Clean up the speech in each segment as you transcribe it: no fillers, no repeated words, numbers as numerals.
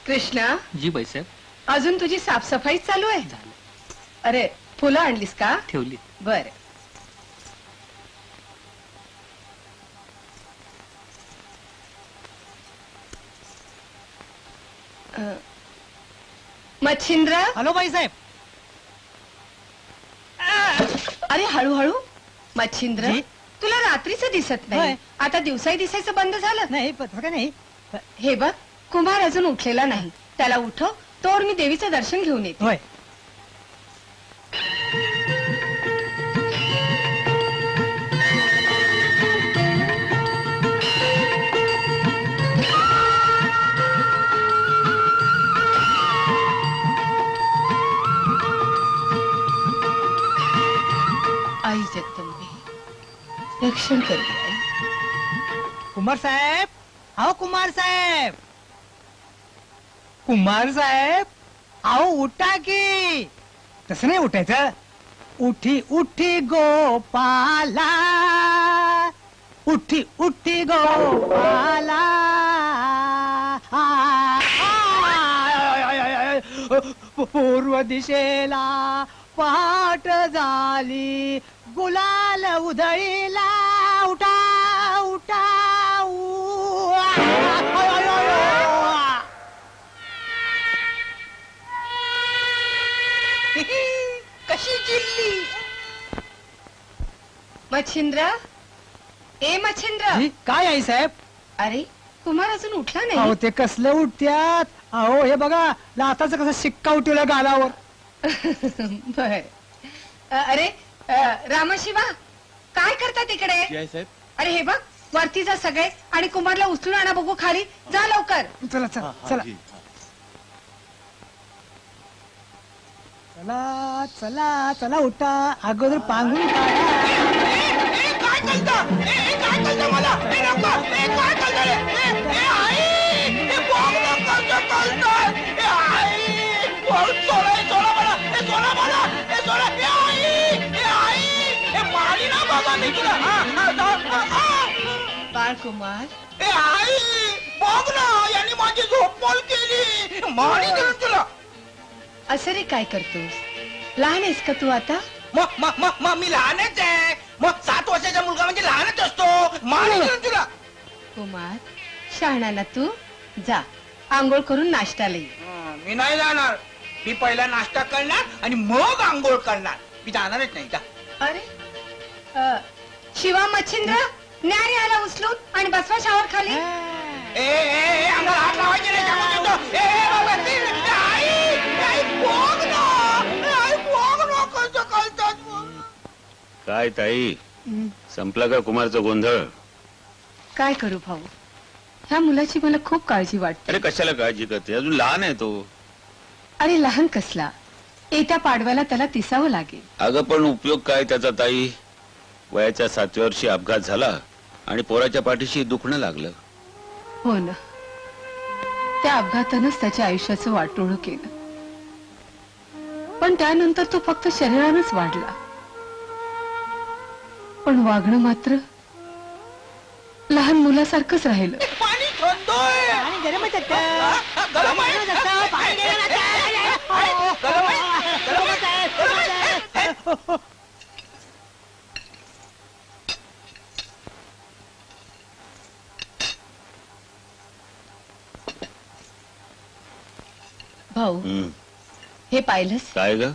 कृष्णा जी बाईसाहेब. अजून तुझी साफसफाई चालू आहे? अरे फुलं आणलीस का? ठेवली. बर. मच्छिंद्र. हॅलो बाईसाहेब. अरे हळूहळू. मच्छिंद्र तुला रात्रीच दिसत नाही, आता दिवसाही दिसायचं बंद झालं? नाही तसं नाही. हे बघ, कुंभार अजून उठलेला नाही, त्याला उठव तोवर मी देवीचं दर्शन घेऊन येते. होय. आई जगदंबे रक्षण करते. आई कुमार साहेब. अहो कुमार साहेब. कुमार साहेब अहो उठा की. तसं नाही उठायचं. उठी उठी गोपाला, उठी उठी गोपाला. पूर्व दिशेला पहाट झाली, गुलाल उधळीला. उठा उठा. कशी जिल्ली. मच्छिंद्र. ए मच्छिंद्र. काय आई साहेब? अरे कुमार अजून उठला अहो नाही. ते कसलं उठत्यात. अहो हे बघा लाताचं कसं शिक्का उठवलं गालावर. बर अरे रामशिवा काय करता तिकडे? साहेब अरे हे बघ वरती जा सगळे आणि कुमारला उचलून आणा बघू खाली. जा लवकर. चला चला चला चला चला चला उठा अगोदर पांघरून बाळ कुमार यांनी माझी झोपमोल केली. मारी देऊन तुला असं रे काय करतोस? लहान आहेस का तू आता? मग मी लहानच आहे. मग 7 वर्षाचा मुलगा म्हणजे लहानच असतो. मारी देऊन तुला. कुमार शहाणा ना तू. जा आंघोळ करून नाश्त्याला ये. मी नाही जाणार. मी पहिला नाश्ता करणार आणि मग आंघोळ करणार. मी जाणारच नाही. अरे शिवा मच्छिंद्र न्यारी आला उचलून आणि बसवा शावर खाली. अंगाला हात लावायचे नाही. सांगून देतो. बाबा, आई, बघ ना. आई, बघ ना कसं करतात. काय ताई संपला का कुमारचा गोंधळ? काय करू भाऊ, ह्या मुलाची मला खूप काळजी वाटते. अरे कशाला काळजी करते, अजून लहान आहे तो. अरे लहान कसला, येत्या पाडव्याला त्याला तिसावं लागेल. अगं पण उपयोग काय त्याचा ताई? वयाच्या 7व्या वर्षी अपघात झाला आणि पोराच्या पाठीशी दुखणं लागलं. हो ना, त्या अपघातानंच त्याच्या आयुष्याचं वाटोळं केलं. पण त्यानंतर तो फक्त शरीरानंच वाढला, पण वागणं मात्र लहान मुलासारखंच राहिलं. पाणी थंडोय. आणि गरम आहे गरम आहे. गरम आहे. गरम आहे. भाऊ हे पाहिलंस? काय ग?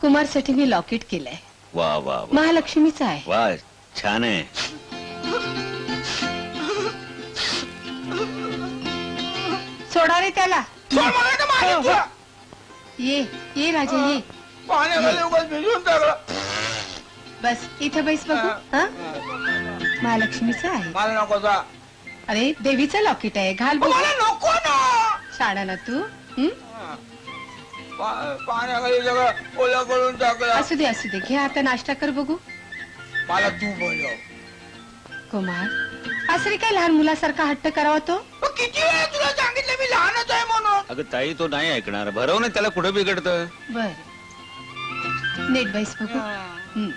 कुमारसाठी मी लॉकेट केलंय. वा वा वा महालक्ष्मीचं आहे. वा, छान आहे. सोडा रे त्याला. सोड मला इथं मारीन तुला. ये ये राजा ये. पाण्याखाली उगाच भिजून टाकलं. बस इथं बैस बघू. हा? महालक्ष्मीचं आहे. मला नको जा. अरे देवीचं लॉकेट आहे, घाल बघू. मला नको ना. शाळा ना तू. हं? पाण्याखाली सगळं ओला करून टाकलं. असू दे असू दे, घे आता नाश्ता कर बघू. मला तू बोलव. कुमार असं रे काय लहान मुलासारखा हट्ट करावा तो? किती वेळा तुला सांगितलं मी लहानच आहे म्हणून. अगं ताई तो नाही ऐकणार. भरव ना त्याला, कुठं बिघडतं. बर नीट बैस बघू. हं.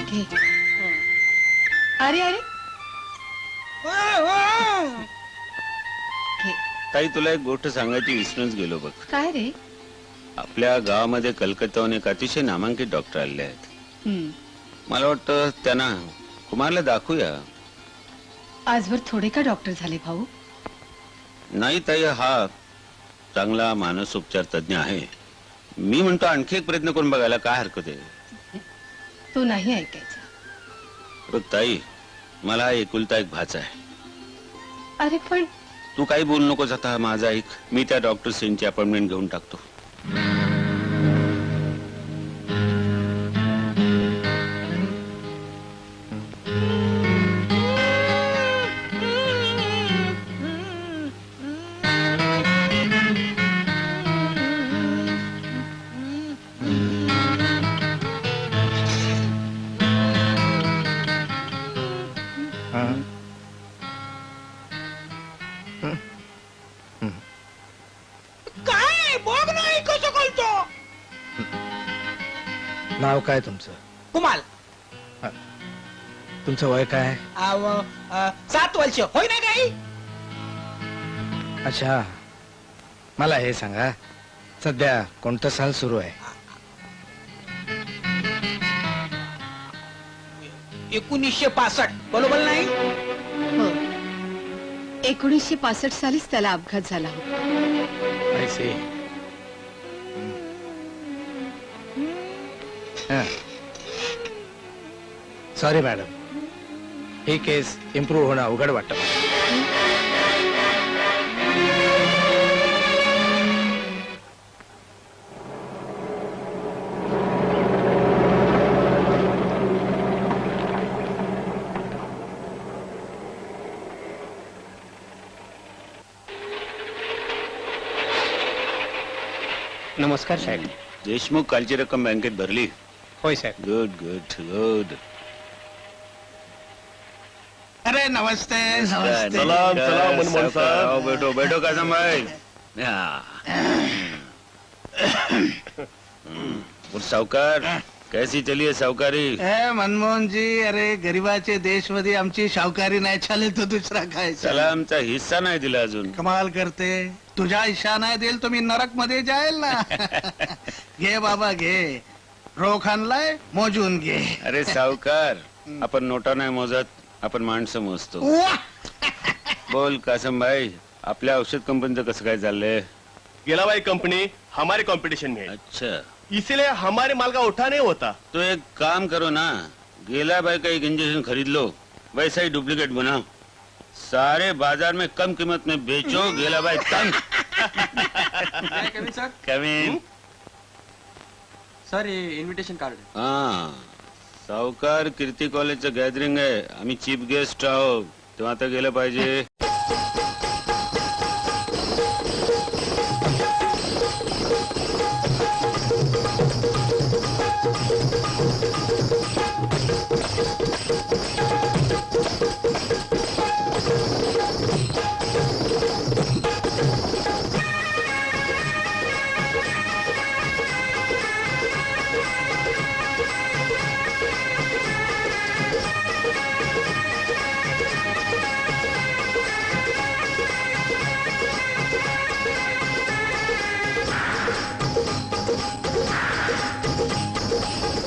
घे. अरे अरे घे. ताई तुला एक गोष्ट सांगायची विसरूनच गेलो बघ. काय रे? आपल्या गावामध्ये कलकत्ताहून एक अतिशय नामांकित डॉक्टर आले आहेत. हं. मला वाटतं त्यांना कुमारला दाखवूया. आजवर थोडे का डॉक्टर झाले भाऊ? नाही ताई, हा चांगला मानसोपचार तज्ञ आहे. मी म्हणतो आणखी एक प्रयत्न करून बघायला काय हरकत आहे. तू नाही ऐकायचा. बघ ताई, मला हा एकुलता एक भाचा आहे. अरे पण तू काही बोलू नकोस आता, माझा ऐक. मी त्या डॉक्टर सेनची अपॉइंटमेंट घेऊन टाकतो. काय बघ नाही कसं करतो. नाव काय तुमचं? कुमाल. तुमचं वय काय? 7 वर्ष होय ना काही. अच्छा, मला हे सांगा, सध्या कोणतं साल सुरू आहे? 1965 बरोबर नाही? हो, 1965 सालीच त्याला अपघात झाला होता. I see. Sorry madam, he case improve होणं अवघड वाटतं मला. नमस्कार साहेब. देशमुख कालची रक्कम बँकेत भरली. होय साहेब. Good good good. अरे नमस्ते. सलाम सलाम, मनमोहन साहब. बैठो बैठो कासम भाई. और सावकार कैसी चली है सावकारी? मनमोहन जी, अरे गरिबाचे देश मध्ये आमची शावकारी नाही चालेल तर दुसरा काय. सलामचा हिस्सा नाही दिला अजून. कमाल करते. तुझ्या इशा नाही देईल तुम्ही नरक मध्ये जाईल ना. घे बाबा घे. रोख आणलाय मोजून घे. अरे सावकार, आपण नोटा नाही मोजत, आपण माणसं मोजतो. वाह! बोल कासम भाई, आपल्या औषध कंपनीचं कसं काय चाललंय? गिलाबाई कंपनी हमारे कंपटीशन में है, अच्छा, इसीलिए हमारे माल का उठा नहीं होता. तो एक काम करो ना, गेला भाई का एक इंजेक्शन खरीद लो, वैसा ही डुप्लीकेट बनाओ, सारे बाजार में कम कीमत में बेचो. गेला भाई तंग. कमी. सर हे इन्व्हिटेशन कार्ड. हा, सावकार कीर्ती कॉलेजचं गॅदरिंग आहे, आम्ही चीफ गेस्ट आहोत, तेव्हा आता गेलं पाहिजे.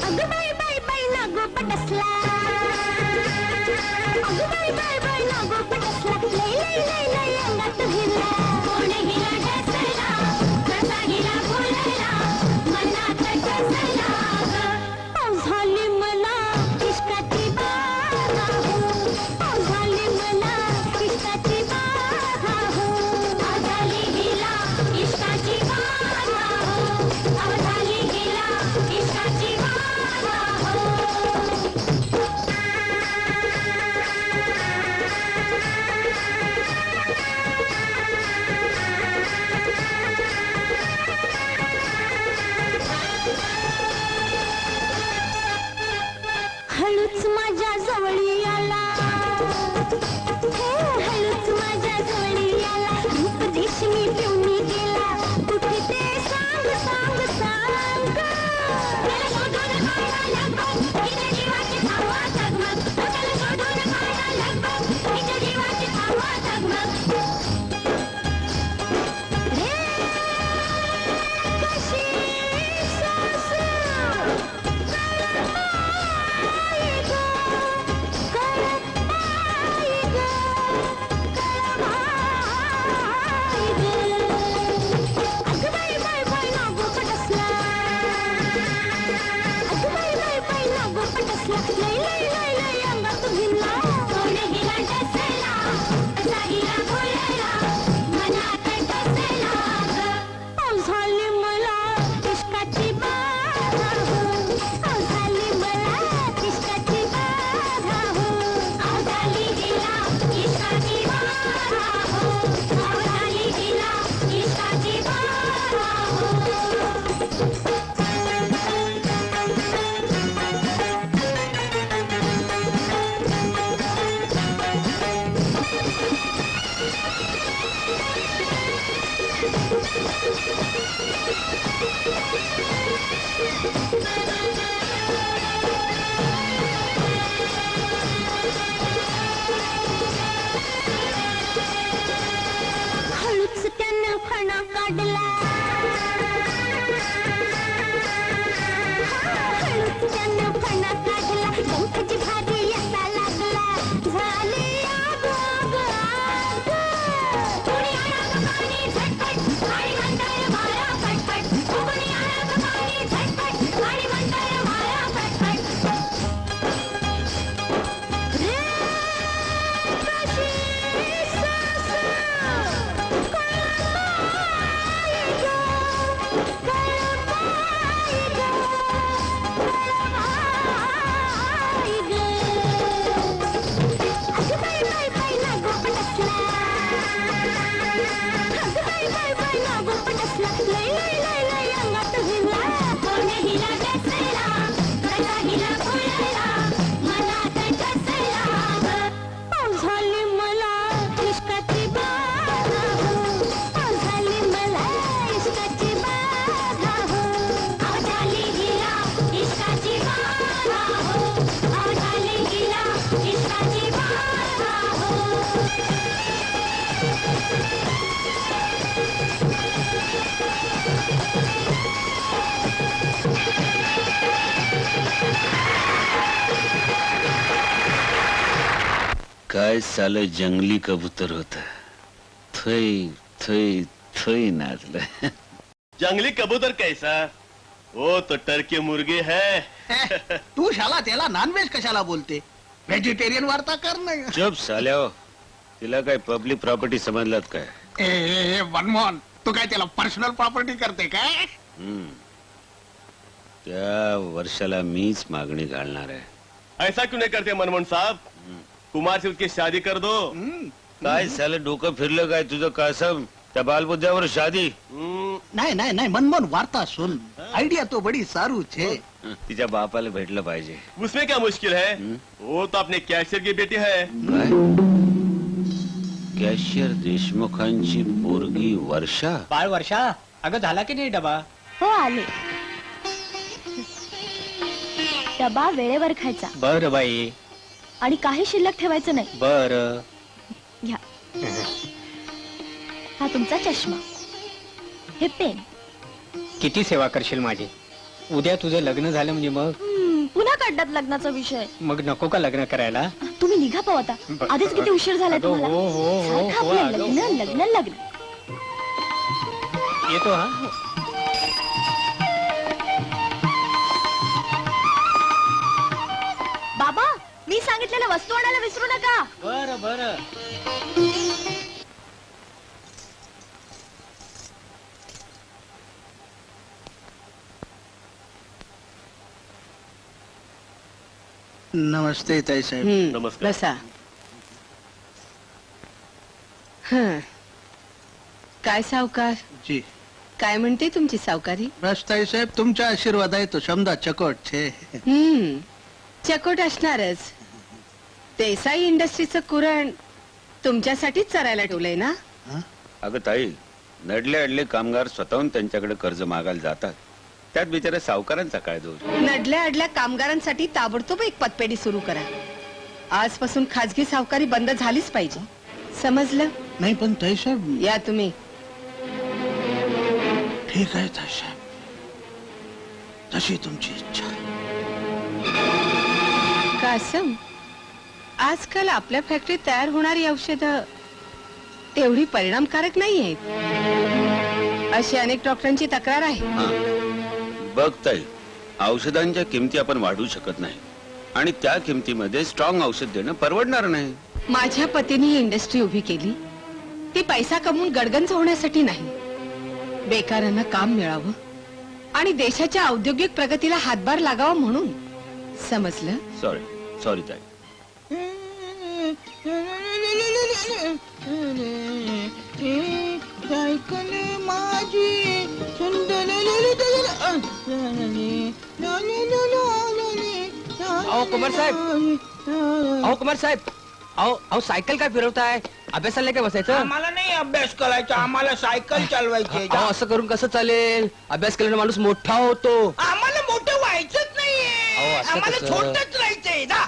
अगं बाई बाई बाई नागो पटसला. अगं बाई बाई बाई नागो पटसला. लई लई लई लई अंगात हिरला. कोण हिला डसला, कसा हिला बोलायला, मनात डसला गं. झाली मला इश्काची बाधा हो. झाली मला इश्काची बाधा हो. झाली हिला इश्काची बाधा हो. झाली हिला इश्काची बाधा हो. हळूच माझ्या जवळी आला. हळूच माझ्या जवळी आला. रूप देश मी पिऊनी गेला. कुठे ते सांग सांग सांग. त्याला शोधून काढा लगबग, हिच्या जीवाची धावा जगमग. त्याला शोधून काढा लगबग, हिच्या जीवाची धावा जगमग. रे कशी सासू झाली मला इश्काची बाधा हो. झाली मला इश्काची बाधा हो. झाली हिला इश्काची बाधा हो. झाली हिला इश्काची बाधा हो. काय सालं जंगली कबूतर होत, थै थै थै नाचलं. जंगली कबूतर कैसा? वो तो टर्की मुर्गी है. तू शाला त्याला नॉनव्हेज कशाला बोलते? व्हेजिटेरियन वार्ता कर ना. चुप साल्या हो. तिला काय पब्लिक प्रॉपर्टी समजलात काय? मनमोहन, तू काय त्याला पर्सनल प्रॉपर्टी करते काय? हम्म. त्या वर्षाला मीच मागणी घालणार आहे. ऐसा क्यों नहीं करते मनमोहन साहब? कुमार से उसकी शादी कर दो. काय सालं डोकं फिरलं काय तुझं कासम? त्या बालबुद्ध्यावर शादी? नाही नाही नाही मनमोहन, वार्ता सुन. आइडिया तो बड़ी सारू छे. तिच्या बापाला भेटलं पाहिजे. उसमें क्या मुश्किल है? वो तो अपने कैशियर की बेटी है. काय? कॅशियर देशमुखांची पोरगी वर्षा? बाळ वर्षा, अगं झाला की नाही डबा? हो आले. डबा वेळेवर खायचा बर बाई, आणि काही शिल्लक ठेवायचं नाही. बर. घ्या. हा तुमचा चष्मा, हे पेन. किती सेवा करशील माझी? उद्या तुझं लग्न झालं म्हणजे मग पुन्हा काढतात लग्नाचा विषय. मग नको का लग्न करायला? तुम्ही निघा पाहू आता. आधीच किती उशीर झालाय अगं, तुम्हाला. हो, हो, हो, सारखं हो, आपलं अगं, लग्न हो. लग्न लग्न. येतो हा. बाबा, मी सांगितलेल्या वस्तू आणायला विसरू नका. बर बर. नमस्ते ताई साहेब. नमस्कार. बसा. हं. काय सावकार, जी काय म्हणते तुमची सावकारी? बस ताई साहेब, तुमचा आशीर्वाद आहे तो समजा चकोट छे. चकोट असणारच. देसाई इंडस्ट्रीचं कुरण तुमच्यासाठीच चरायला ठेवलंय ना? अगं ताई, नडले अडले कामगार स्वतःहून त्यांच्याकडे कर्ज मागायला जातात. त्यात बिचाऱ्या सावकारांचा काय दोष? नडल्या अडल्या कामगारांसाठी ताबडतोब एक पतपेढी सुरू करा. आजपासून खाजगी सावकारी बंद झालीच पाहिजे. समजलं? नाही पण ताई साहेब. या तुम्ही. ठीक आहे ताई साहेब, तशी तुमची इच्छा. कासम, आजकाल आपल्या फॅक्टरीत तयार होणारी औषधं तेवढी परिणामकारक नाही आहेत अशी अनेक डॉक्टरांची तक्रार आहे. बघ ताई, औषधांच्या किमती आपण वाढवू शकत नाही आणि त्या किमतीमध्ये स्ट्रॉंग औषध देणं परवडणार नाही. माझ्या पतीने ही इंडस्ट्री उभी केली ती पैसा कमवून गडगंज होण्यासाठी नाही, बेकारांना काम मिळावं आणि देशाच्या औद्योगिक प्रगतीला हातभार लागावा म्हणून. समजलं? सॉरी सॉरी ताई. अहो कुमार साहेब, अहो कुमार साहेब, अहो अहो सायकल काय फिरवताय? अभ्यासाला काय बसायचं? आम्हाला नाही अभ्यास करायचा, आम्हाला सायकल चालवायची. अहो असं करून कसं चालेल? अभ्यास केल्याने माणूस मोठा होतो. आम्हाला मोठं व्हायचंच अहो, नाहीये, असं आम्हाला कसं? छोटच राहायचंय ना.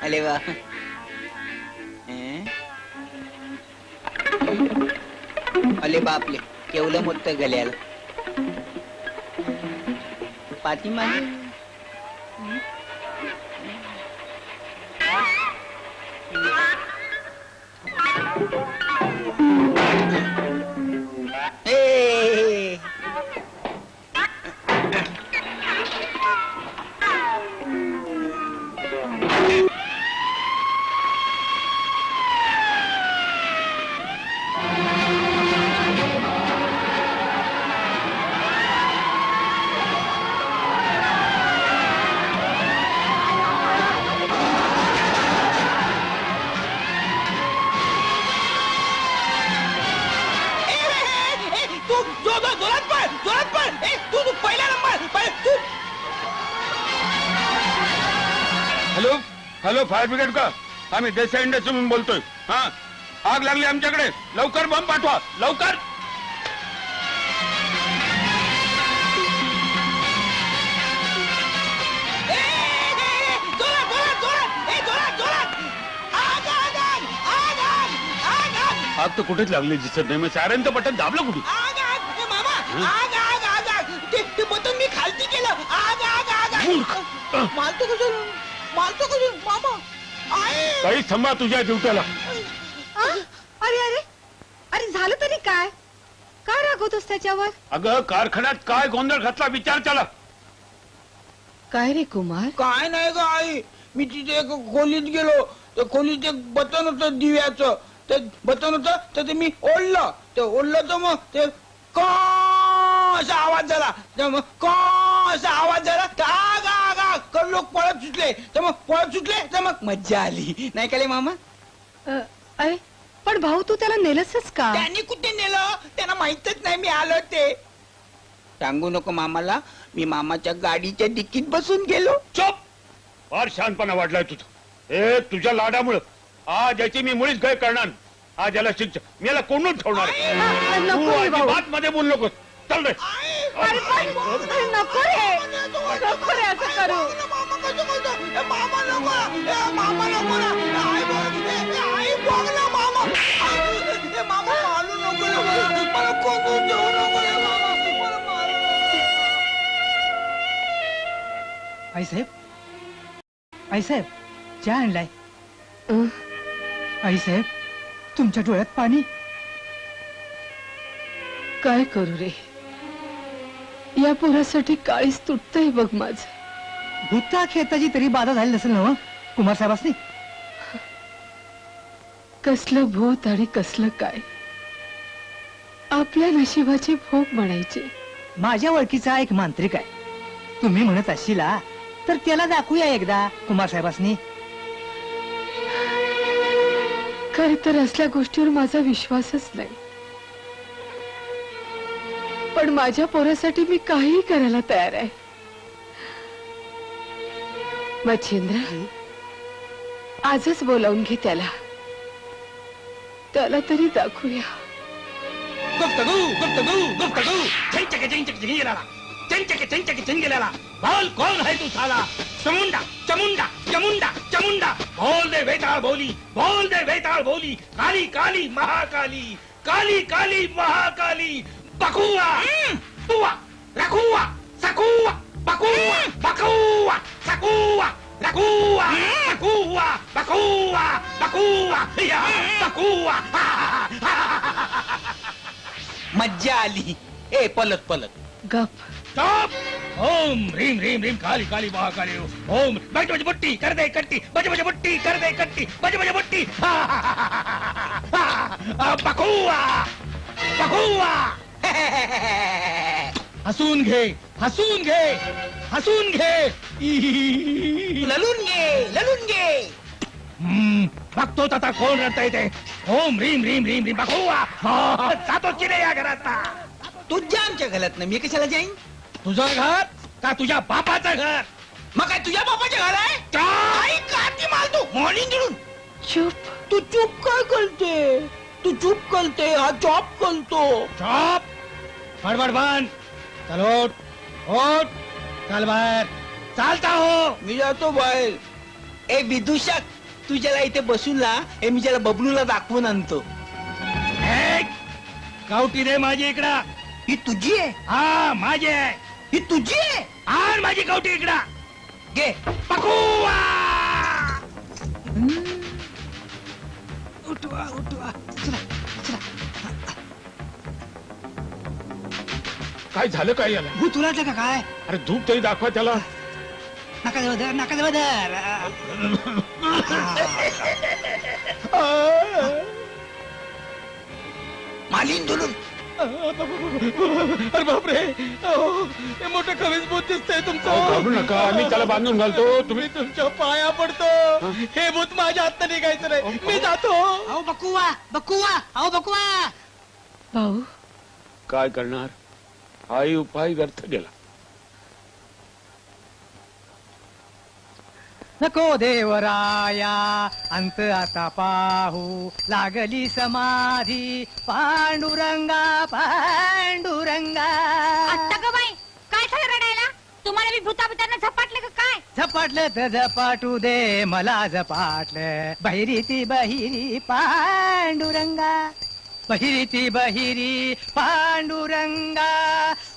अरे वा. अले बापले, केवलं मोठं गल्याला. पाठीमागे ए, हॅलो हॅलो, फायर ब्रिगेड का? आम्ही देसाई इंडस्ट्रीमधून बोलतोय. हा, आग लागली आमच्याकडे, लवकर बंब पाठवा, लवकर. आग तर कुठेच लागली दिसत नाही मग साऱ्यांचं बटन दाबलं कुठे आग आग ए मामा आग आग आग आग ते बटन मी खालती केलं आग आग आग आग मालतो कसं मामा आहे काही थांबा तुझ्या ड्युट्याला अरे अरे अरे झालं तरी काय काय रागवतोस त्याच्यावर अगं कारखान्यात काय गोंधळ घातला विचार त्याला काय रे कुमार काय नाही ग आई मी तिथे एक खोलीत गेलो त्या खोलीत एक बटन होतं दिव्याचं ते बटन होतं तर ते मी ओढलं तर मग ते का असा आवाज झाला तर मग का असा आवाज झाला तर आग आग आग कर लोक पळत सुटले तर मग पळत सुटले तर मग मज्जा आली नाही का रे मामा अरे पण भाऊ तू त्याला नेलंसच का त्यांनी कुठे नेलं त्यांना माहितच नाही मी आलो ते सांगू नको मामाला मी मामाच्या गाडीच्या डिक्कीत बसून गेलो चुप फार शानपणा वाढलाय तुझं हे तुझ्या लाडामुळं आज याची मी मुळीच गय करणार आज याला शिक्षा मी याला कोंडून ठेवणार आहे. तू नको रे भाऊ अजिबात मध्ये बोल नकोस चल रे अरे नको रे नको रे असं करू आईसाहेब आईसाहेब चहा आणलाय आईसाहेब तुमच्या डोळ्यात पाणी काय करू रे या पोरासाठी काळीच तुटतंय बघ माझ भूता खेताची तरी बाधा झाली नसेल ना कुमार साहेबांनी कसलं भूत आणि कसलं काय आपल्या नशिबाचे भोग म्हणायचे माझ्या ओळखीचा एक मांत्रिक आहे तुम्ही म्हणत असशीला तर त्याला दाखवूया एकदा कुमार साहेबांनी खर तर असल्या गोष्टीवर माझा विश्वासच नाही पण माझ्या पोरासाठी मी काहीही करायला तयार आहे मच्छिंद्र आजच बोलावून घे त्याला तरी दाखवूया बोल कौन है तू साला चमुंडा चमुंडा चमुंडा चमुंडा बोल दे बेताल बोली काली काली महाकाली काली काली महाकाली बकुआ तुआ रखुआ सकुआ बकुआ बकुआ सकुआ रखुआ सकुआ बकुआ बकुआ या बकुआ मज्जा आली ए पलट पलट गप स्टॉप ओम ह्रीम ह्रीम ह्रीम काली काली महाकाली ओम बज बज बुट्टी कर दे कट्टी बज बज बुट्टी कर दे कट्टी बज बज बुट्टी बकुआ बकुआ हसून घे हसून घे हसून घे ललून घे बघतो आता कोण रडतंय ते ओम ह्रीम ह्रीम ह्रीम ह्रीम बकुआ जातो की नाही या घरात तुझ्या आमच्या घरात ना मी कशाला जाईन तुझं घर का तुझ्या बापाचं घर मग काय तुझ्या बापाचं घर आहे काय काठी मारतो मॉर्निंग गिळून चुप तू चूप काय करते तू चूप करते हा चॉप करतो चॉप बडबड बंद चल ओट चल बाहेर चालता हो मी जातो बाहेर ए विदूषक तू ज्याला इथे बसून ला हे मी ज्याला बबलूला दाखवून आणतो गावठी रे माझी इकडं ही तुझी आहे हा माझी आहे ही तुझी आहे आण माझी गावठी इकडं घे पकुआ उठवा उठवा चला चला काय झालं काय याला भूत उलटलं का काय अरे धूप तरी दाखवा त्याला नका देव धर नका देव धर मालीन दुलून अरे बापरे हे मोठं खवीज भूत दिसतंय तुमचं घाबरू नका मी त्याला बांधून घालतो तुम्ही तुमच्या पाया पडतो हे भूत माझ्या हात निघायचं नाही मी जातो अहो बकुवा बकुवा अहो बकुवा भाऊ काय करणार हाही उपाय व्यर्थ गेला नको देवराया अंत आता पाहू लागली समाधी पांडुरंगा पांडुरंगा आत्ता ग बाई काय झालं रडायला तुम्हाला मी भूताबितांना झपाटलं का काय झपाटलं तर झपाटू दे मला झपाटलं बहिरी ती बहिरी पांडुरंगा बहिरी बहिरी पांडुरंगा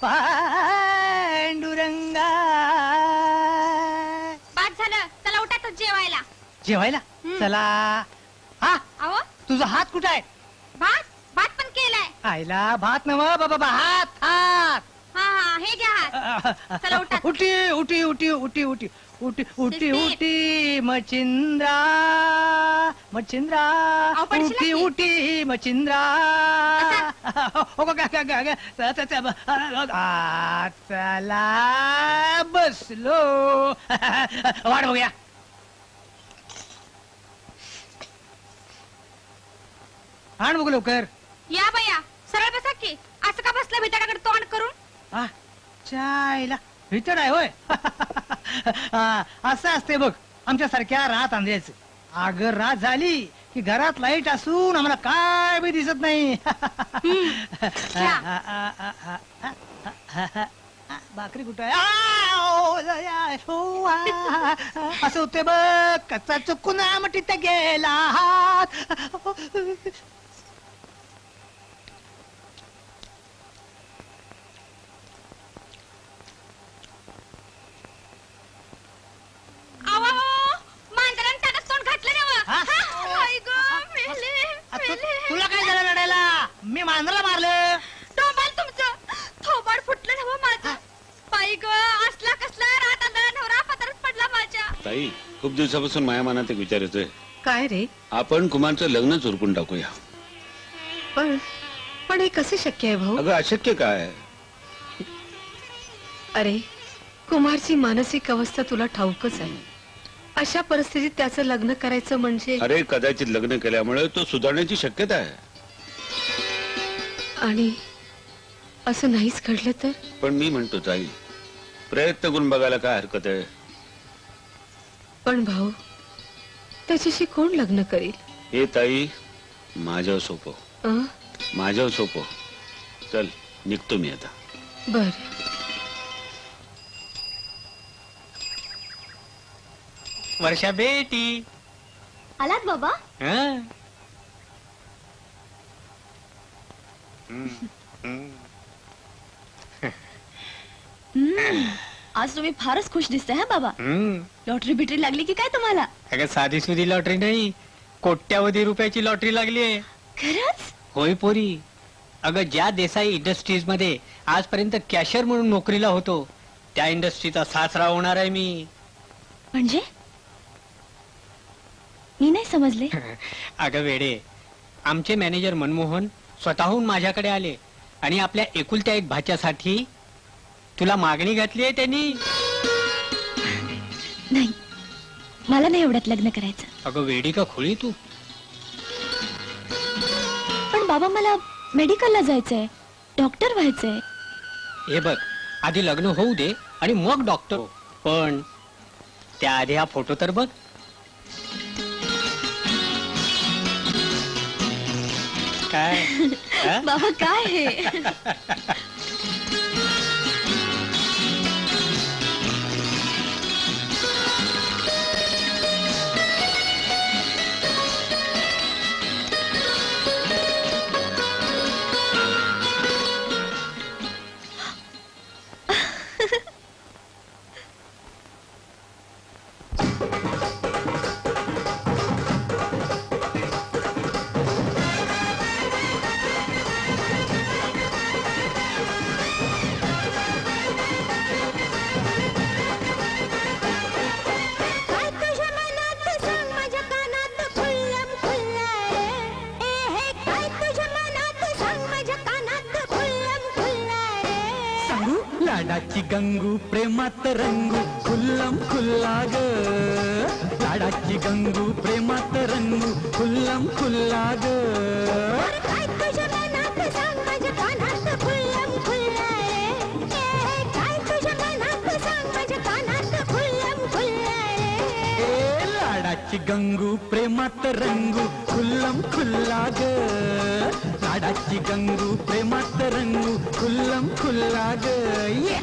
पांडुरंगा. बाद झालं, चला उठा तर जेवायला. जेवायला चला. हा अहो तुझा हात कुठं आहे? भात भात पण केलाय. आईला भात नव बाबा हात हात. हा हा हे घ्या हात. चला उठा. उठी उठी उठी उठी उठी उठी उठी सिस्टीर. उठी मचिंद्रा मचिंद्रा अहो, पडशील उठी की? उठी मचिंद्रा. हो का चला बसलो. वाट बघूया. आण बघू लवकर. या बया सरळ बसा की. असं का बसला भिताडाकडे तोंड करून? आ, चायला भितड आहे होय. असं असते बघ आमच्या सारख्या रात आंध्याच. अगर रात झाली की घरात लाईट असून आम्हाला काय बी दिसत नाही. भाकरी कुठं आहे? असं होते बघ कच्चा चुकून आमटीत गेला हात. आवा मांजरानं त्यानं तोंड घातलं ना व. हा? हा? आई गं, मेले, मेले. तुला काय झालं लढायला? मी मांजराला मारलं. थोबाड तुमचं थोबाड फुटलं ना व माझं. बाई ग असला कसला रात आंधळा नवरा पदरात पडला माझ्या. ताई खूप दिवसापासून माझ्या मनात एक विचार येतोय. काय रे? आपण कुमारचं लग्नच उरकून टाकूया. पण पण हे कसे शक्य आहे भाऊ? अगं अशक्य काय? अरे कुमारची मानसिक अवस्था तुला ठाऊकच आहे. अशा परिस्थितीत त्याचं लग्न करायचं म्हणजे अरे कदाचित लग्न केल्यामुळे तो सुधारण्याची शक्यता आहे. आणि असं नाहीच घडलं तर? पण मी म्हणतो ताई प्रयत्न करून बघायला काय हरकत आहे. पण भाऊ त्याच्याशी कोण लग्न करील? हे ताई माझ्यावर सोपव. अं? माझ्यावर सोपव. चल निघतो मी आता. बर. वर्षा बेटी. आलात बाबा? हं? आज तुम्ही फारच खुश दिसताय हा बाबा. हं. लॉटरी बिटरी लागली की काय तुम्हाला? अगं साधी सुधी लॉटरी नाही, कोट्यावधी रुपयाची लॉटरी लागली आहे. खरंच? होय पोरी. अगं ज्या देसाई इंडस्ट्रीज मध्ये आजपर्यंत कॅशियर म्हणून नोकरीला होतो त्या इंडस्ट्रीचा सासरा होणार आहे मी. म्हणजे मी नाही समजले. अगं वेडे, आमचे मॅनेजर मनमोहन स्वतःहून माझ्याकडे आले आणि आपल्या एकुलत्या एक भाच्यासाठी तुला मागणी घातली आहे त्यांनी. नाही मला नाही एवढ्यात लग्न करायचं. अगं वेडी का खोळी तू? पण बाबा मला मेडिकलला जायचंय, डॉक्टर व्हायचंय. हे बघ आधी लग्न होऊ दे आणि मग डॉक्टर हो. पण त्याआधी हा फोटो तर बघ. काय हा? बाबा काय हे? काय तुझ्या मनात सांग माझ्या कानात खुल्लम खुल्ला रे. ए हे काय तुझ्या मनात सांग माझ्या कानात खुल्लम खुल्ला रे. सांगू लाडाची गंगू प्रेमात रंगू खुल्लम खुल्ला ग. लाडाची गंगू प्रेमात रंगू खुल्लम खुल्ला ग. अरे काय तुझ्या मनात सांग माझ्या कानात खुल्लम खुल्ला रे. ए हे काय तुझ्या मनात सांग माझ्या कानात खुल्लम खुल्ला रे. ए लाडाची गंगू प्रेमात रंगू खुल्लम खुल्ला ग. लाडाची गंगू प्रेमात रंगू खुल्लम खुल्ला ग. ये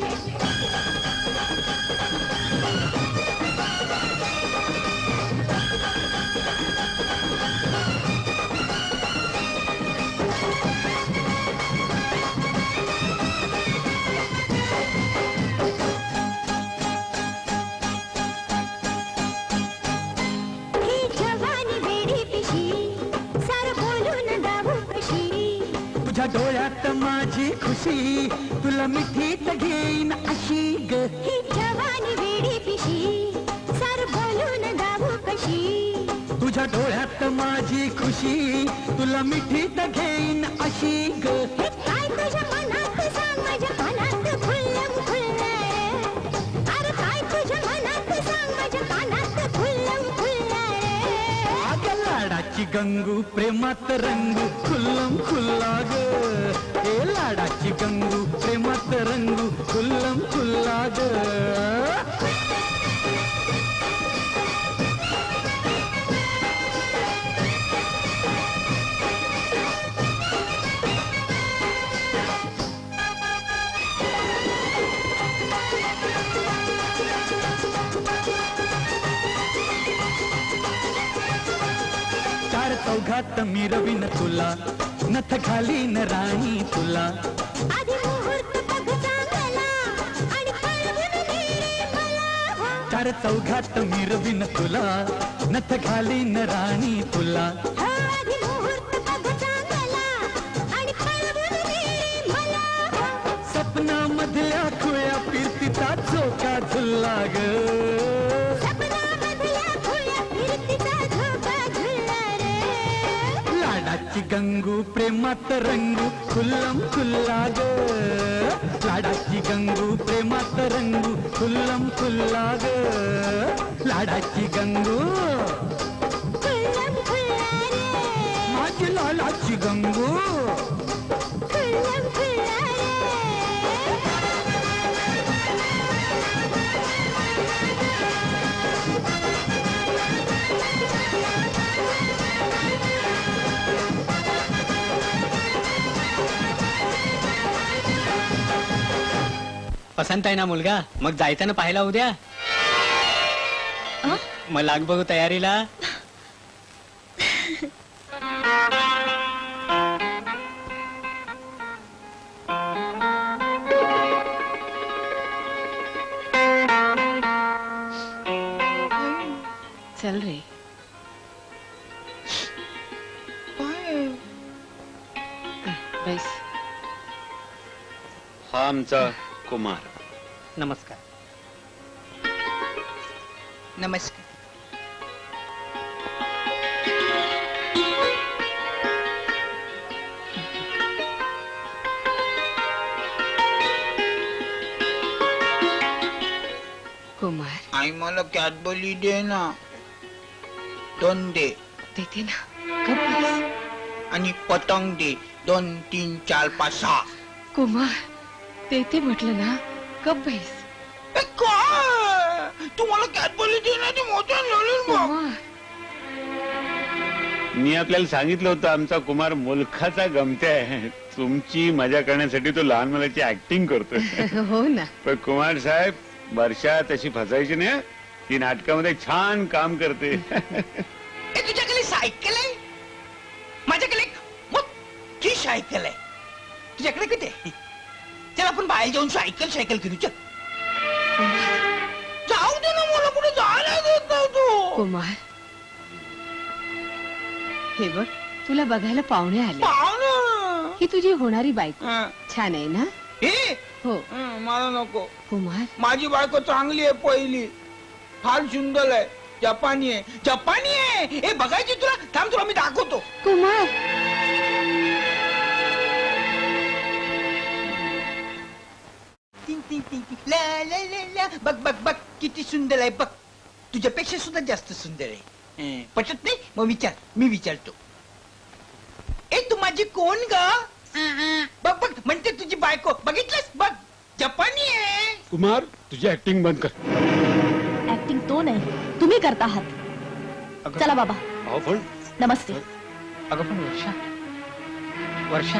तुझ्या डोळ्यात माझी खुशी तुला मिठीत घेईन अशी ग ही जवानी वेडी पिशी सार बोलून दाबू कशी तुझ्या डोळ्यात माझी खुशी तुला मिठीत घेईन अशी ग हे काय तुझ्या मनात सांग माझ्या कानात खुल्लम खुल्ला रे अरे काय तुझ्या मनात सांग माझ्या कानात खुल्लम खुल्ला रे आग लाडाची गंगू प्रेमात रंगू खुल्लम खुल्ला ग हे लाडाची गंगू प्रेमात रंगू खुल्लम खुल्ला ग चार चौघात मी रवीन तुला नथ घालीन राणी तुला आधी मुहूर्त बघ चांगला आणि कळवून दे रे मला हो. चार चौघात मी रवीन तुला नथ घालीन राणी तुला हो, आधी मुहूर्त बघ चांगला आणि कळवून दे रे मला हो. सपनामधल्या खुळ्या फिरतीचा झोका झुल्ला ग सपनामधल्या खुल्या फिरतीचा झोका झुलला रे लाडाची गंगू प्रेमात रंगू खुल्लम खुल्ला ग लाडाची गंगू प्रेमात रंगू खुल्लम खुल्ला ग लाडाची गंगू खुल्लम खुल्ला रे माझी लालाची गंगू खुल्लम खुल्ला रे पसंत आहे ना मुलगा मग जायचं ना पाहायला उद्या मग लाग बघू तयारीला चल रे बैस हा आमचा कुमार. नमस्कार. नमस्कार. कुमार आई मला कॅडबरी दे ना 2 दे देते ना गप्प बस. आणि पतंग दे 2 3 4 5 6. कुमार देते म्हटलं ना गप्प बैस. काय तू मला कॅडबरी दे ना ते मोठ्या लढून बघ. कुमार मी आपल्याला सांगितलं होतं आमचा कुमार मुलखाचा गमते आहे. तुमची मजा करण्यासाठी तो लहान मुलाची ऍक्टिंग करतोय. हो ना पण कुमार साहेब वर्षा तशी फसायची नाही हं. ती नाटकामध्ये छान काम करते. ए तुझ्याकडे सायकल आहे माझ्याकडे एक मोठी सायकल आहे तुझ्याकडे किती आहे? चल आपण बाहेर जाऊन सायकल करू चल. जाऊ दे ना मला कुठे जायला देत नाही तू. कुमार हे बघ तुला बघायला पाहुणे आले. पाहुणं. ही तुझी होणारी बायको हं. छान आहे ना. हे हो मला नको. कुमार माझी बायको चांगली आहे पहिली फार सुंदर आहे जपानी आहे हे बघायची तुला थांब तुला मी दाखवतो. कुमार टिंग टिंग टिंग टिंग. ला ला ला ला. बघ बघ बघ किती सुंदर आहे बघ तुझ्यापेक्षा सुद्धा जास्त सुंदर आहे. पटत नाही मग विचार मी विचारतो. ए तू माझी कोण ग? बघ बघ म्हणते तुझी बायको बघितलंस बघ जपानी आहे. कुमार तुझी ऍक्टिंग बंद कर. ऍक्टिंग तो नाही तुम्ही करता आहात. चला बाबा अहो पण नमस्ते. अगं पण वर्षा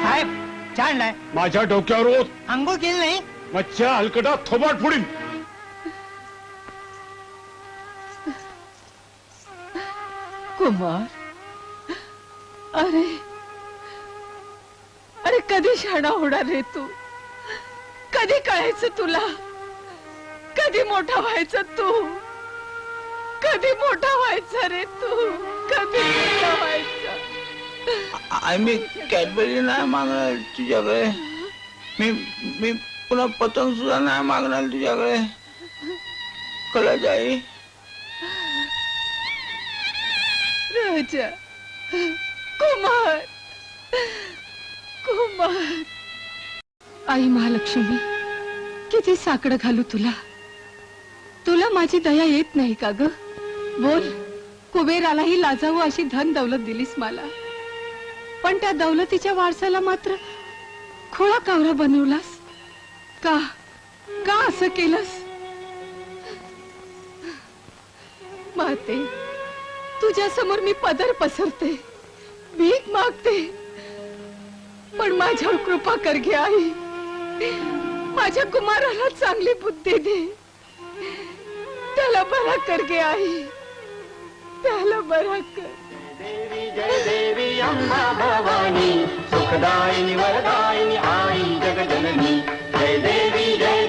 साहेब छान नाही माझ्या डोक्यावर ओत. आंघोळ केली नाही. मच्छा हलकटा थोबाड फोडीन. कुमार अरे अरे कधी शाणा होणार रे तू. कधी कळायचं तुला. कधी मोठा व्हायचं तू. कधी मोठा व्हायचा रे तू, कधी मोठा व्हायचा? आम्ही कॅडबरी नाही मागणार तुझ्याकडे. मी मी पुन्हा पतंग सुद्धा नाही मागणार तुझ्याकडे. कळलं आई? राजा, कुमार, कुमार. आई महालक्ष्मी, किती साकडं घालू तुला. तुला माझी दया येत नाही का ग? बोल, कुबेरालाही लाजावं अशी धन दौलत दिलीस मला, पण त्या दौलतीच्या वारसाला मात्र खोळा कावरा बनवलास का? का असं केलंस? माते, तुझ्या समोर मी पदर पसरते, भीक मागते, पण माझ्यावर कृपा कर घे आई. माझ्या कुमाराला चांगली बुद्धी दे, त्याला बरा कर गे आई, त्याला बरा कर. जय देवी अंबा भवानी, सुखदायिनी वरदायिनी आई जगजननी. जय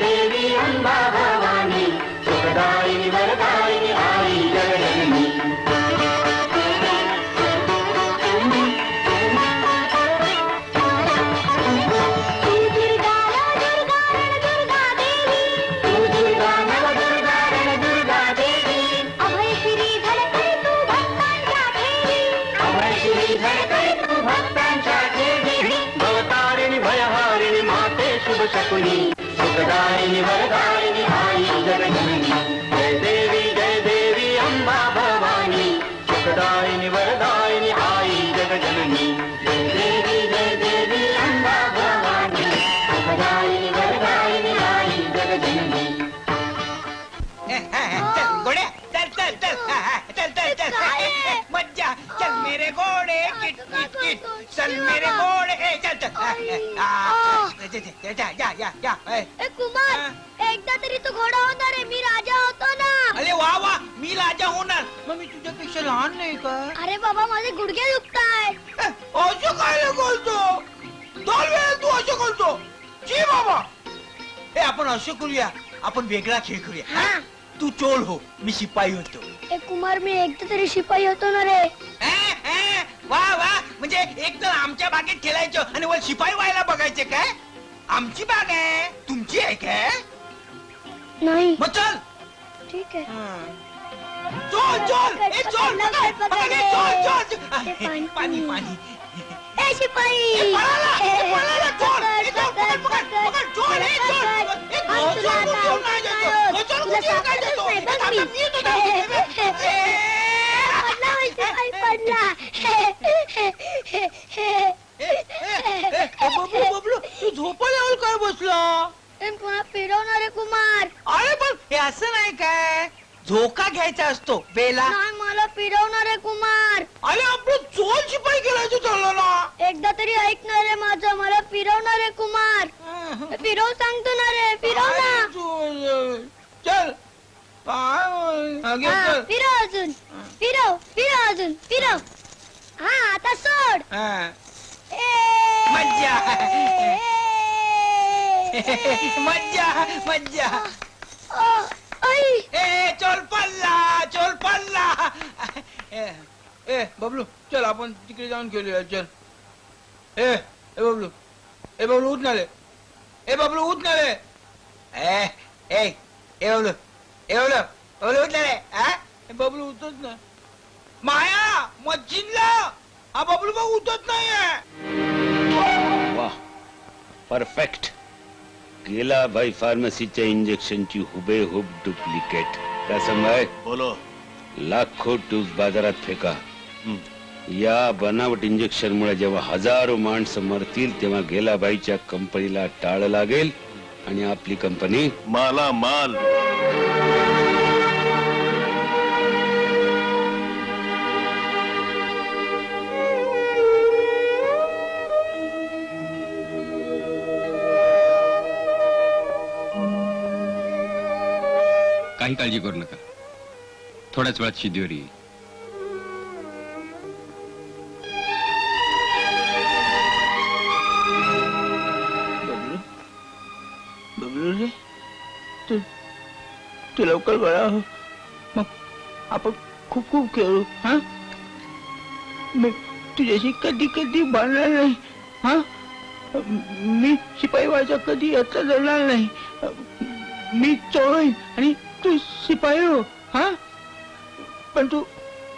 देवी अंबा भवानी, सुखदायिनी वरदायिनी आई जगजननी. तू दुर्गा दुर्गा देवी, तू दुर्गा नव दुर्गा रण दुर्गा देवी. अभय श्रीधर कर तू भक्तांच्या ठेवी. अभय श्रीधर कर तू भक्तांच्या ठेवी. भवतारिणी भयहारिणी माते शुभ शकुनी, सुखदायिनी वरदायिनी आई जगजननी. जय देवी अंबा भवानी, सुखदायिनी वरदायिनी आई जगजननी. जय देवी अंबा भवानी, सुखदायिनी वरदायिनी आई जगजननी. चल गोड्या, चल चल चल चल चल चल. मज्जा, चल मेरे घोडे किट किट किट, चल मेरे घोडे. चल चल. जा जा जा. ए कुमार, एकदा तरी तू घोडा होणार आहे, मी राजा होतो ना. अरे वा वा, मी राजा होणार. मग मी तुझ्यापेक्षा लहान नाही का? अरे बाबा, माझे गुडघे दुखताय. असं काय बोलतो? 2 वेळा तू असं बोलतो? जी बाबा. हे आपण असं करूया, आपण वेगळा खेळ करूया. हा. तू चोल हो, मी शिपाई होतो. ए कुमार, मी एकदा तरी शिपाई होतो ना रे. वा वा, म्हणजे एक तर आमच्या बागेत खेळायचं आणि वर शिपाई व्हायला बघायचे काय? आमची बाग आहे, तुमची आहे काय? नाही. मग चल. ठीक आहे. चोल चोल. ए चोल, पकड, पकड, पकड, ए, चोल चोल. ते पाणी. पाणी पाणी. ए शिपाई. ए, पळाला, ए, पळाला, चोल. ए, चोल, पकड, पकड, पकड, चोल, ए, चोल. ए, आणि तुला चोल, आता चोल, नाही देतो. आवडत ए, चोल, तुला चोल, काय सापडतच देतो? नाही बघ आता मी. मी येतो ना. पडला होय शिपाई, पडला. बबलू बबलू, तू झोपल्यावर काय बसला? ए, पुन्हा फिरवणारे कुमार. अरे पण हे असं नाही काय, झोका घ्यायचा असतो बेला. नाही, मला फिरवणारे कुमार. अरे आपलं चोल शिपाई करायचं चाललं ना. एकदा तरी ऐकणार आहे माझं, मला फिरवणारे कुमार. फिरव सांगतो ना रे, फिरव ना. काय चोल? चल. काय घे, हा, चल. फिरव अजून, फिरव फिरव अजून, फिरव. हा, आता सोड. हा. ए, मज्जा. ए, मज्जा मज्जा. ओ, आई. ए चोल पल्ला, चोल पल्ला. ए बबलू, चल आपण तिकडे जाऊन खेळूया. चल. ए बबलू, ए बबलू उठ नाले. ए बबलू उठ नाले. ए ए ए बबलू, ए बबलू, बबलू उठ नाले. ए बबलू उठत ना. माया मच्छीला हा बबलू बघ उठत नाहीये. वाह, परफेक्ट. गेलाबाई फार्मसीच्या इंजेक्शनची हुबेहूब डुप्लिकेट. काय समजाय? बोलो. लाखो ट्यूब बाजारात फेका. या बनावट इंजेक्शन मुळे जेव्हा हजारो माणसं मरतील तेव्हा गेलाबाईच्या कंपनीला टाळ लागेल आणि आपली कंपनी माला माल. काही काळजी करू नका, थोड्याच वेळात शिद्योरी येईल. बबलू, बबलू रे, तू तू लवकर बरा हो. आपण खूप खूप खेळू हा मी तुझ्याशी कधी कधी भांडणार नाही हा मी शिपाई व्हायचा कधी याचा जळणार नाही मी चोळीन आणि तू शिपाई हो हा पण तू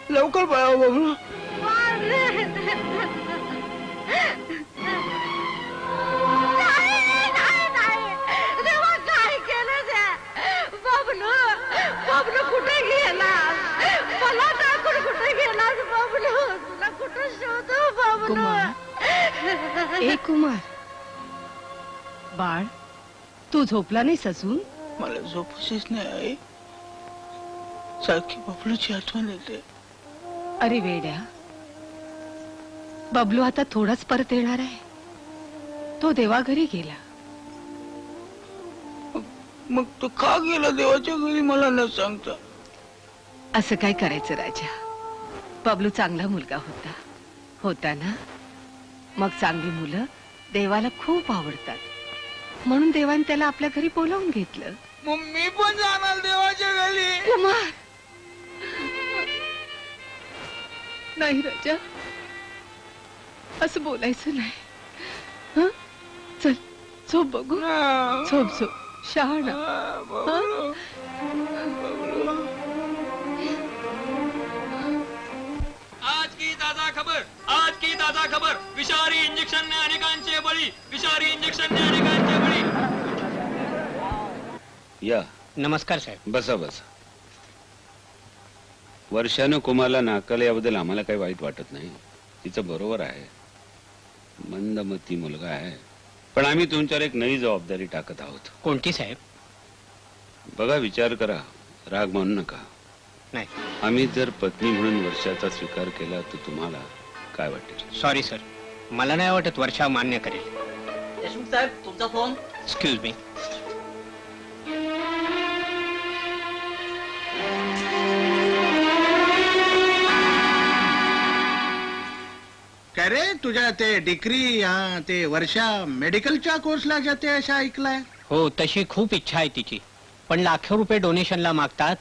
लवकर पळाव बघू काय केलं बबलू बबलू कुठे गेला मला टाकून कुठे गेलास बबलू तुला कुठे शोधू बबलू ए कुमार बाळ तू झोपला नाहीस अजून मला झोपशीच नाही आई सारखी बबलूची आठवण येते अरे वेड्या बबलू आता थोडाच परत येणार आहे तो देवाघरी गेला मग तो का गेला देवाच्या घरी मला न सांगता असं काय करायचं राजा बबलू चांगला मुलगा होता ना मग चांगली मुलं देवाला खूप आवडतात म्हणून देवाने त्याला आपल्या घरी बोलावून घेतलं मग मी पण जाणार देवाच्या घरी कुमार नाही राजा असं बोलायचं नाही हं? चल झोप बघू झोप झोप शहाणा हं? आज की ताजा खबर विषारी इंजेक्शन ने अनेकांचे बळी विषारी इंजेक्शन ने अनेकांचे बळी या नमस्कार साहेब. बसा बसा. वर्षानं कुमारला नाकारलं याबद्दल आम्हाला काही वाईट वाटत नाही. तिचं बरोबर आहे, मंदमती मुलगा आहे. पण आम्ही तुमच्यावर एक नवी जबाबदारी टाकत आहोत. कोणती साहेब? बघा, विचार करा, राग मानू नका. नाही. आम्ही जर पत्नी म्हणून वर्षाचा स्वीकार केला तर तुम्हाला काय वाटेल? सॉरी सर, मला नाही वाटत वर्षा मान्य करेल. देशमुख साहेब तुमचा फोन. Excuse me. काय रे, तुझ्या ते डिग्री ते वर्षा मेडिकलच्या कोर्सला जाते अशा ऐकलाय. हो, तशी खूप इच्छा आहे तिची, पण लाखो रुपये डोनेशनला मागतात,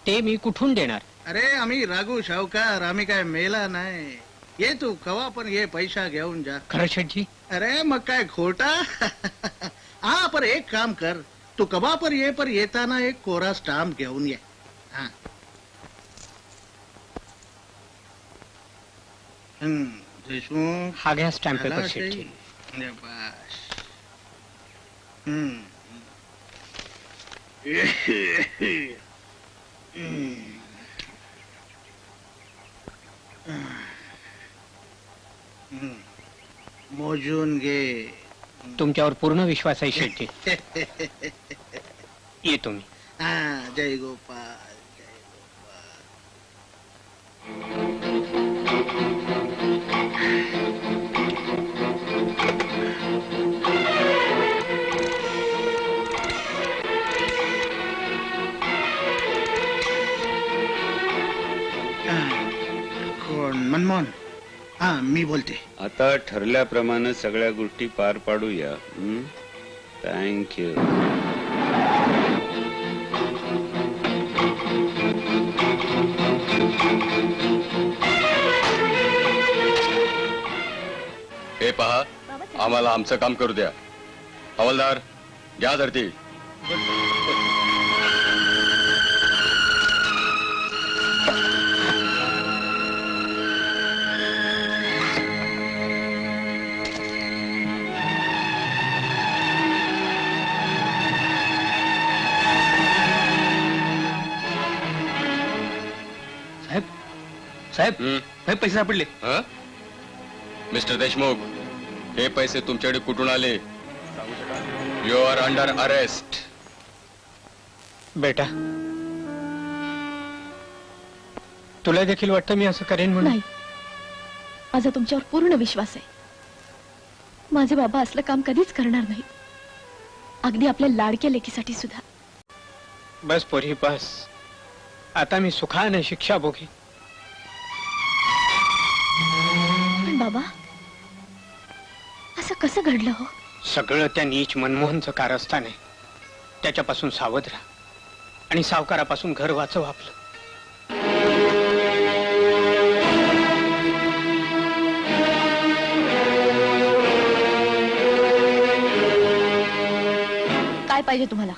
ते मी कुठून देणार? अरे आम्ही राघू शावकार, आम्ही काय मेला नाही. ये तू कवा पण ये, पैसा घेऊन जा. खरं शेठजी? अरे मग काय खोटा. हा, पर एक काम कर, तू कवा पर ये, पर येताना एक कोरा स्टाम्प घेऊन ये. हा. देशमुख, हा घ्या स्टॅम्प पेपर आला शेठजी. ते? बस. मोजून घे. तुमच्यावर पूर्ण विश्वास आहे शेठजी. येतो मी. हा, जय गोपाल. कोण? मनमोहन. हा, मी बोलते. आता ठरल्याप्रमाणे सगळ्या गोष्टी पार पाडूया. थँक्यू. हे पहा, आम्हाला आमचं काम करू द्या. हवालदार, घ्या धरती. साहेब साहेब पैसे सापडले. मिस्टर देशमुख, हे पैसे तुमच्याकडे कुठून आले? You are under arrest. बेटा, तुला देखील वाटतं मी असं करेन म्हणून? नाही, माझा तुमच्यावर पूर्ण विश्वास आहे. माझे बाबा असलं काम कधीच करणार नाही, अगदी आपल्या लाडक्या लेकीसाठी सुद्धा. बस पोरी बस, आता मी सुखाने शिक्षा भोगी. पण बाबा, असं कसं घडलं हो? सगळं त्या नीच मनमोहनचं कारस्थान आहे. त्याच्यापासून सावध राहा आणि सावकारापासून घर वाचव आपलं. पाहिजे तुम्हाला?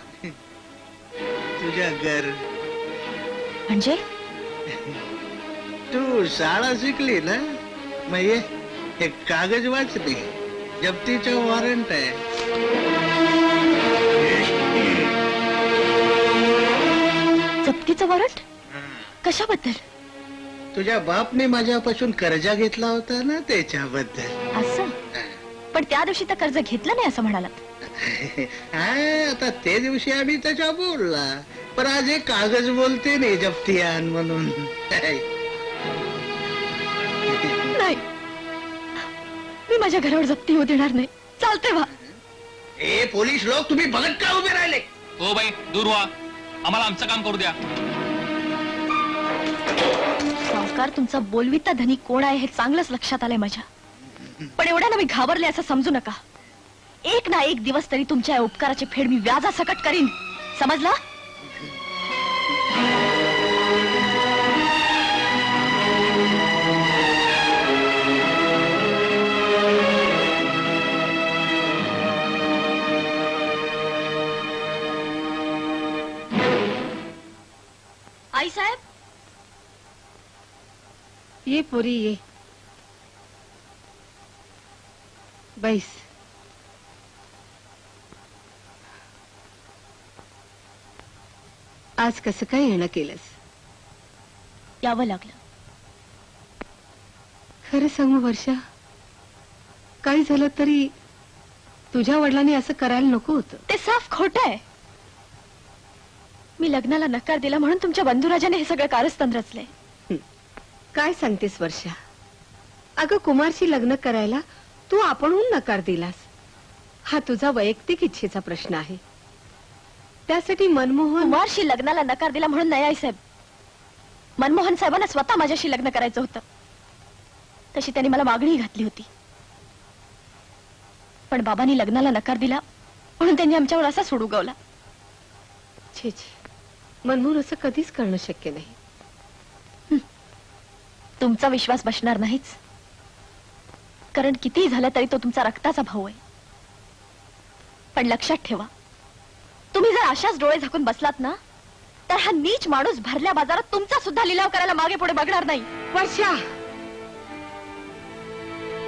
तुझ्या घर म्हणजे तू शाळा शिकली ना, मग ये हे कागज वाचले, जप्तीचं वॉरंट आहे. जप्तीचं वॉरंट? कशाबद्दल? तुझ्या बापने माझ्यापासून कर्जा घेतला होता ना, त्याच्याबद्दल. असं? पण त्या दिवशी तर कर्ज घेतलं नाही असं म्हणालात. हा, आता ते दिवशी आम्ही त्याच्या बोलला, पण आज एक कागज बोलते नाही जप्ती आण म्हणून. नाही, मी माझ्या घरावर जप्ती होऊ देणार नाही. चालते व्हा. ए पोलीस लोक, तुम्ही बघत का उभे राहिले? हो बाई, दूर व्हा, आम्हाला आमचं काम करू द्या. सावकार, तुमचा बोलविता धनी कोण आहे हे चांगलंच लक्षात आलंय माझ्या. पण एवढ्यानं मी घाबरले असं समजू नका. एक ना एक दिवस तरी तुमच्या या उपकाराची फेड मी व्याजासकट करीन, समजला? आई साहेब, ये पोरी ये, बैस. आज कसं काय येणं केलंस? यावं लागलं. खरं सांगू वर्षा, काही झालं तरी तुझ्या वडिलांनी असं करायला नको होतं. ते साफ खोट आहे. मी लग्नाला नकार दिला म्हणून तुमच्या बंधुराजाने हे सगळं कारस्थान रचलंय. काय सांगतेस वर्षा? अगं, कुमारशी लग्न करायला तू आपणहून नकार दिलास. हा तुझा वैयक्तिक इच्छेचा प्रश्न आहे. त्यासाठी मनमोहन कुमारशी लग्नाला नकार दिला म्हणून नाही आई साहेब. मनमोहन साहेबांना स्वतः माझ्याशी लग्न करायचं होतं. तशी त्यांनी मला मागणी घातली होती. पण बाबांनी लग्नाला नकार दिला म्हणून त्यांनी आमच्यावर असा सूड उगवला. छे छे, मनमोहन असं कधीच करणं शक्य नाही. तुमचा विश्वास बसणार नाहीच, कारण कितीही झालं तरी तो तुमचा रक्ताचा भाऊ आहे. पण लक्षात ठेवा, तुम्ही जर अशाच डोळे झाकून बसलात ना, तर हा नीच माणूस भरल्या बाजारात तुमचा सुद्धा लिलाव करायला मागे पुढे बघणार नाही. वर्षा,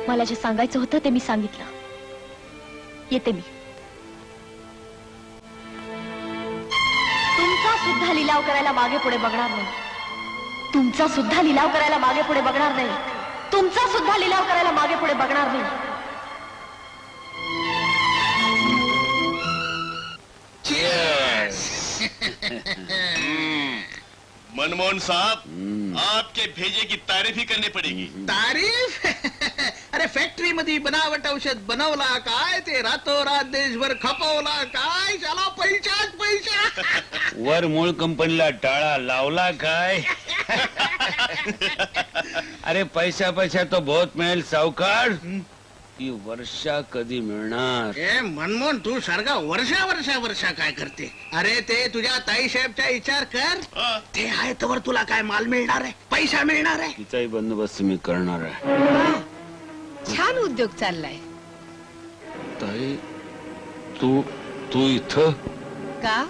मला जे सांगायचं होतं ते मी सांगितलं. येते मी. तुमचा सुद्धा लिलाव करायला मागे पुढे बघणार नाही. तुमचा सुद्धा लिलाव करायला मागे पुढे बघणार नाही. तुमचा सुद्धा लिलाव करायला मागे पुढे बघणार नाही. मनमोहन साहब, आपके भेजे की तारीफ ही करनी पड़ेगी. तारीफ? अरे फॅक्टरी मध्ये बनावट औषध बनवला काय, ते रातोरात देशभर खपवला काय, चला पैशाच पैसा. वर मूळ कंपनीला टाळा लावला काय? अरे पैसा पैसा तो बहुत मिळेल सावकार. ही वर्षा कधी मिळणार? ए मनमोहन, तू सारखा वर्षा काय करते? अरे ते तुझ्या ताई साहेबचा विचार कर. ते आहे तर तुला काय माल मिळणार आहे, पैसा मिळणार आहे. तिचाही बंदोबस्त मी करणार आहे. छान उद्योग चाललाय. ताई, तू तू इथं का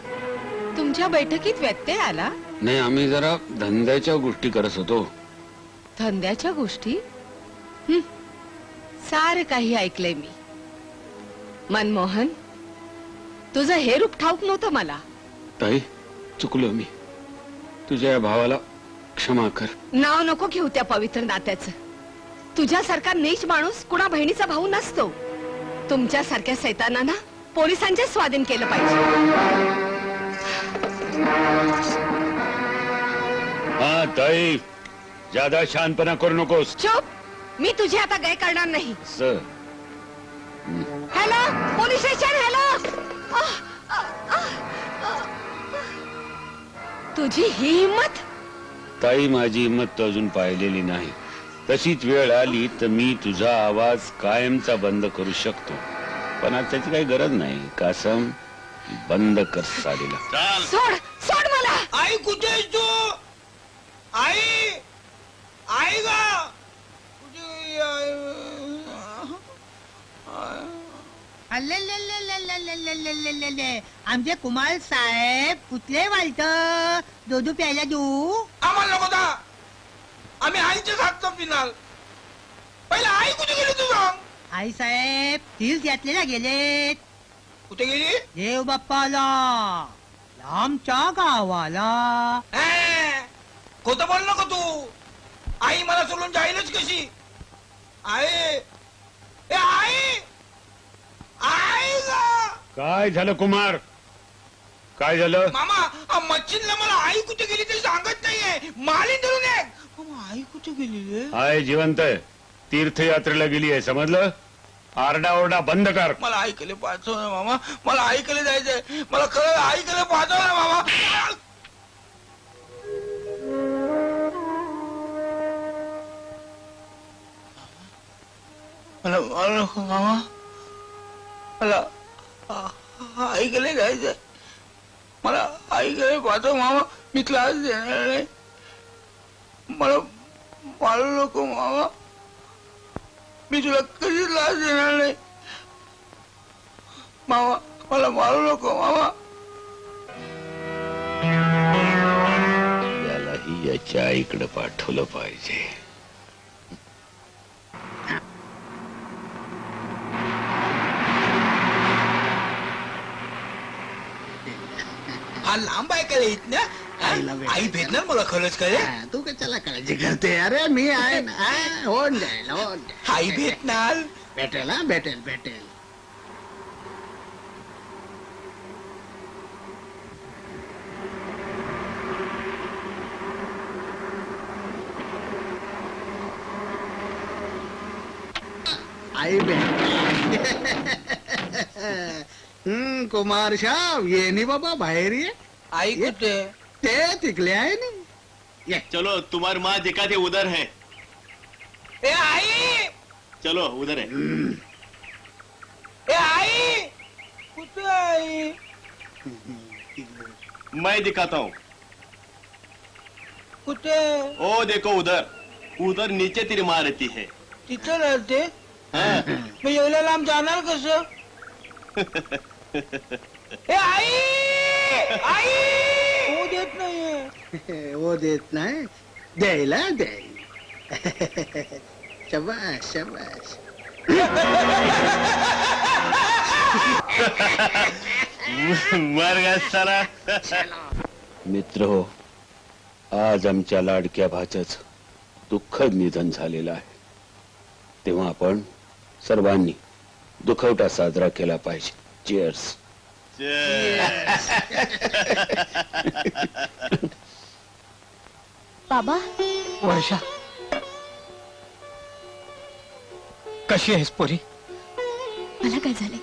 तुमच्या बैठकीत व्यत्यय आला? नाही, आम्ही जरा धंद्याच्या गोष्टी करत होतो. धंद्याच्या गोष्टी? सारं काही ऐकलंय मी. मनमोहन, तुझं हे रूप ठाऊक नव्हतं मला. ताई, चुकलो मी. तुझ्या या भावाला क्षमा कर. नाव नको घेऊ त्या पवित्र नात्याचं. तुझ्यासारखा नीच माणूस कुणा बहिणीचा भाऊ नसतो. तुमच्यासारख्या सैतानांना पोलिसांच्या स्वाधीन केलं पाहिजे. हा ताई, ज्यादा शानपणा करू नकोस. चुप. मी तुझी आता गय करणार नाही. Sir, hello, police station. Hello. तुझी ही हिम्मत? ताई, माझी हिंमत तर अजून पाहिलेली नाही. तशीच वेळ आली तर मी तुझा आवाज कायमचा बंद करू शकतो. पण आज त्याची काही गरज नाही. कासम, बंद कर साडीला. सोड सोड मला. आई कुठे आहेस तू? आई, आई गा कुठे? आमचे कुमार साहेब कुठले वालत दूध प्यायला देऊ आम्हाला नको दा. आम्ही आईच्याच हातचं पिणार. पहिला आई कुठे गेली तू सांग. आई साहेब तीर्थ यात्रेला गेलेत. कुठे गेली? देव बाप्पाला आमच्या गावाला. खोटं बोल नको तू. आई मला सोडून जाईलच कशी? आई ए आई आई गं! काय झालं कुमार? काय झालं? मामा मच्छीला मला आई कुठे गेली ते सांगत नाहीये. माली धरून ये. मामा आई कुठे गेली रे? आहे जिवंत आहे. तीर्थयात्रेला गेली आहे, समजलं? आरडाओरडा बंद कर. मला ऐकले पाठव ना मामा. मला ऐकले जायचंय. मला खरं ऐकले पाठव ना मामा. मला मला नको मामा. मला ऐकले जायचंय. मला ऐकले पाठव मामा. मी क्लास देणार नाही. मला मारू नको मामा. मी तुला कधी क्लास देणार नाही मामा. मला मारू नको मामा. यालाही याच्या आईकडे पाठवलं पाहिजे. हा लांब ऐकायला येत ना. आई भेटणार मला खरंच करे. तू कशाला काळजी करते? अरे मी आहे ना. होऊन जाईल, होऊन जाईल. आई भेटणार. भेटेल हा, भेटेल भेटेल. आई कुमार शाह ये नाही बाबा, बाहेर ये. आई कुठे? ते तिकले आहे नी. ये चलो तुम्हारी माँ दिखाते उधर है. ए आई. चलो उधर है. ए आई कुठे आई? मैं दिखाता हूँ. कुठे? ओ देखो उधर. उधर नीचे तेरी माँ रहती है. तिथं राहते. हाँ. मी एवढ्या लांब जाणार कसं? ए आई आई हो देत नाहीये. वो देत नाही. द्यायला द्यायला. शबाश शबाश. मर गया साला. मित्र हो, आज आमच्या लाडक्या भाच्याचं दुःखद निधन झालेलं आहे. तेव्हा आपण सर्वांनी दुखवटा साजरा केला पाहिजे. चीअर्स. बाबा वर्षा, कशी आहेस पोरी? मला काय झाले?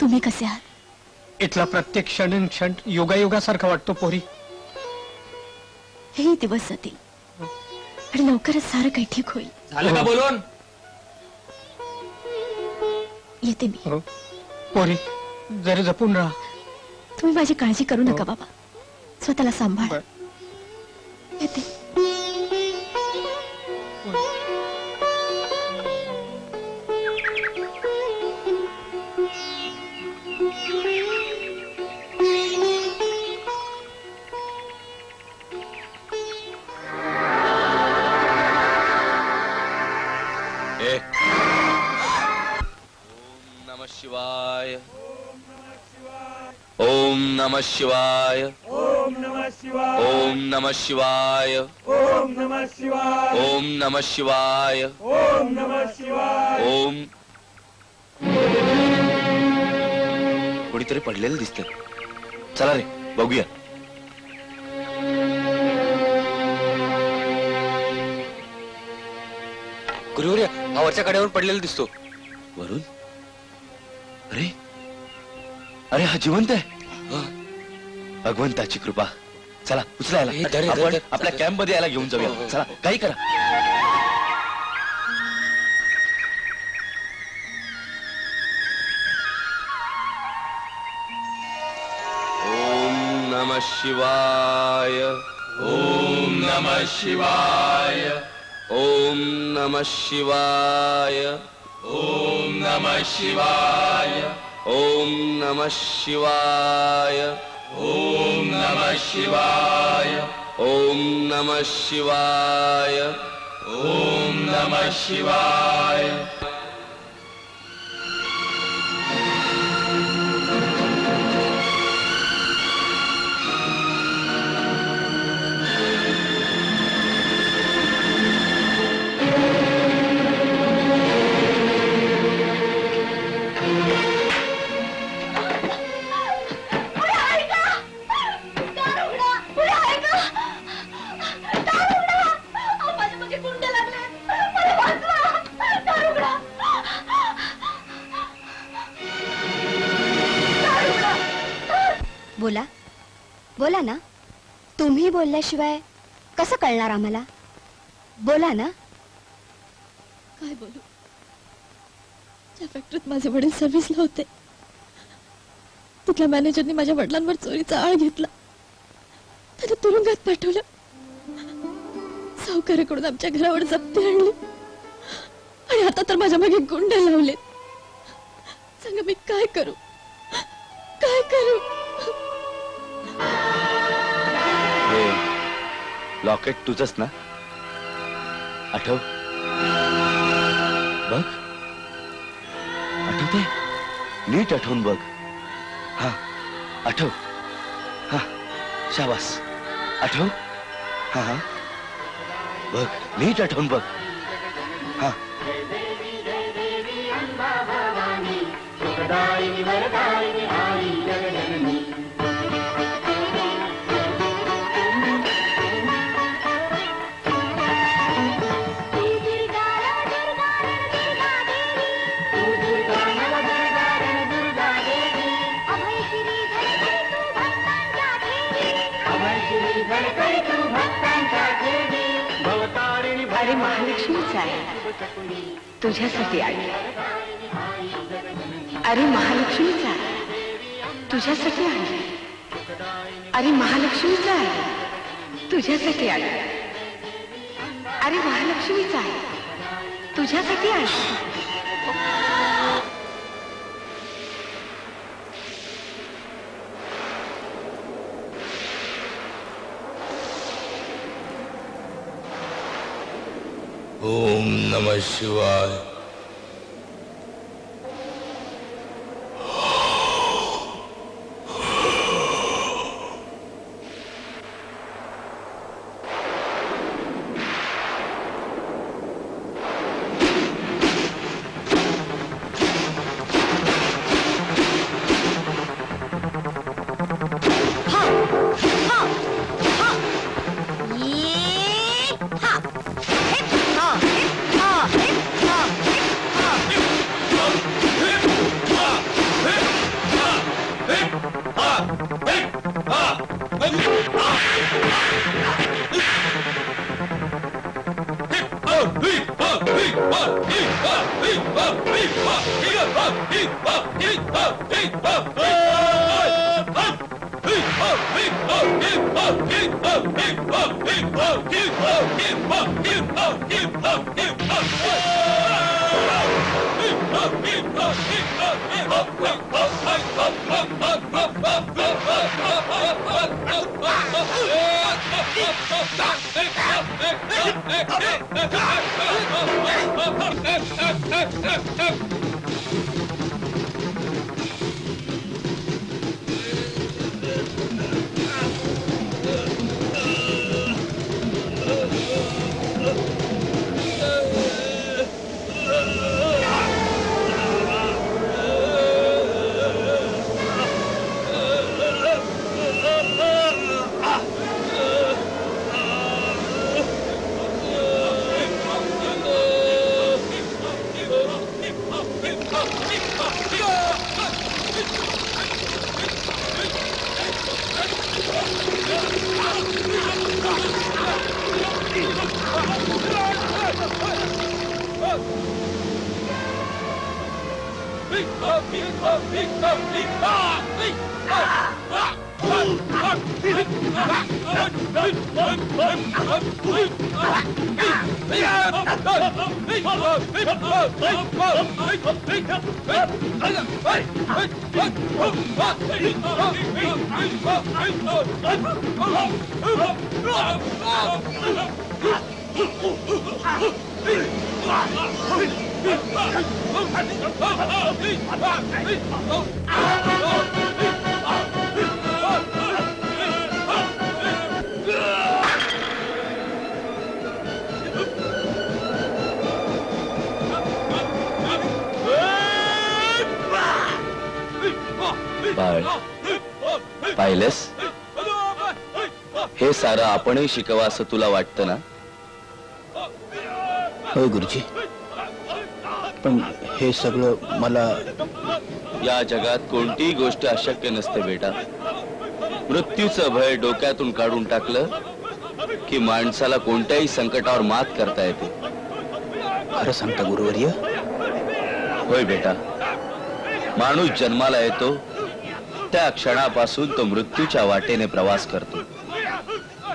तुम्ही कसे आहात? इथला प्रत्येक क्षण क्षण योगायोगासारखा वाटतो पोरी. हेही दिवस जातील आणि लवकरच सारं काही ठीक होईल. झालं का बोलून? येते मी. हो. पोरी जरा जपून राहा. तुम्ही माझी काळजी करू नका बाबा. स्वतःला सांभाळ. येते. शिवाय. ओम नमः शिवाय. ओम नमः शिवाय. ओम नमः शिवाय. ओम नमः शिवाय. ओम नमः शिवाय. ओम नमः शिवाय. ओम. कोणीतरी पडलेलं दिसतंय. चला रे बघूया. गुरुवर्य, हा वरच्या कड्यावर पडलेला दिसतो. वरून? अरे अरे हा जिवंत आहे. भगवंताची कृपा. चला उचलायला आपण आपल्या कॅम्प मध्ये याला घेऊन जाऊया. चला काही करा. ओम नमः शिवाय. ओम नमः शिवाय. ओम नमः शिवाय. ओम नमः शिवाय. ओम नमः शिवाय. ओम नमः शिवाय. ओम नमः शिवाय. ओम नमः शिवाय. बोला बोला ना. तुम्ही बोलल्याशिवाय कसं कळणार आम्हाला? बोला ना. काय बोलू? ज्या फॅक्टरीत माझे वडील सर्व्हिसला होते तिथल्या मॅनेजरनी माझ्या वडिलांवर चोरीचा आळ घेतला. त्याला तुरुंगात पाठवलं. सावकाराकडून आमच्या घरावर जप्ती आणली आणि आता तर माझ्या मागे गुंड लावले. सांगा मी काय करू? काय करू? हे लॉकेट तुझंच ना? आठव बघ. आठवते? नीट आठवून बघ. हा आठव. हा शाबास. आठव. हा हा बघ नीट आठवून बघ. हा अरे महालक्ष्मीच आहे तुझ्यासाठी आली. अरे महालक्ष्मीच आहे तुझ्यासाठी आली. अरे महालक्ष्मीच आहे तुझ्यासाठी आली. अरे महालक्ष्मीच आहे तुझ्यासाठी आली. ओम नमः शिवाय. बाळ, पाहिलंस, हे सारं आपणही शिकावं असं तुला वाटतं ना? होय गुरुजी, पण हे सगळं मला या जगात कोणतीही गोष्ट अशक्य नसते बेटा. मृत्यूचं भय डोक्यातून काढून टाकलं की माणसाला कोणत्याही संकटावर मात करता येते. खरं सांगता गुरुवर्य? होय बेटा, माणूस जन्माला येतो त्या क्षणापासून तो मृत्यूच्या वाटेने प्रवास करतो.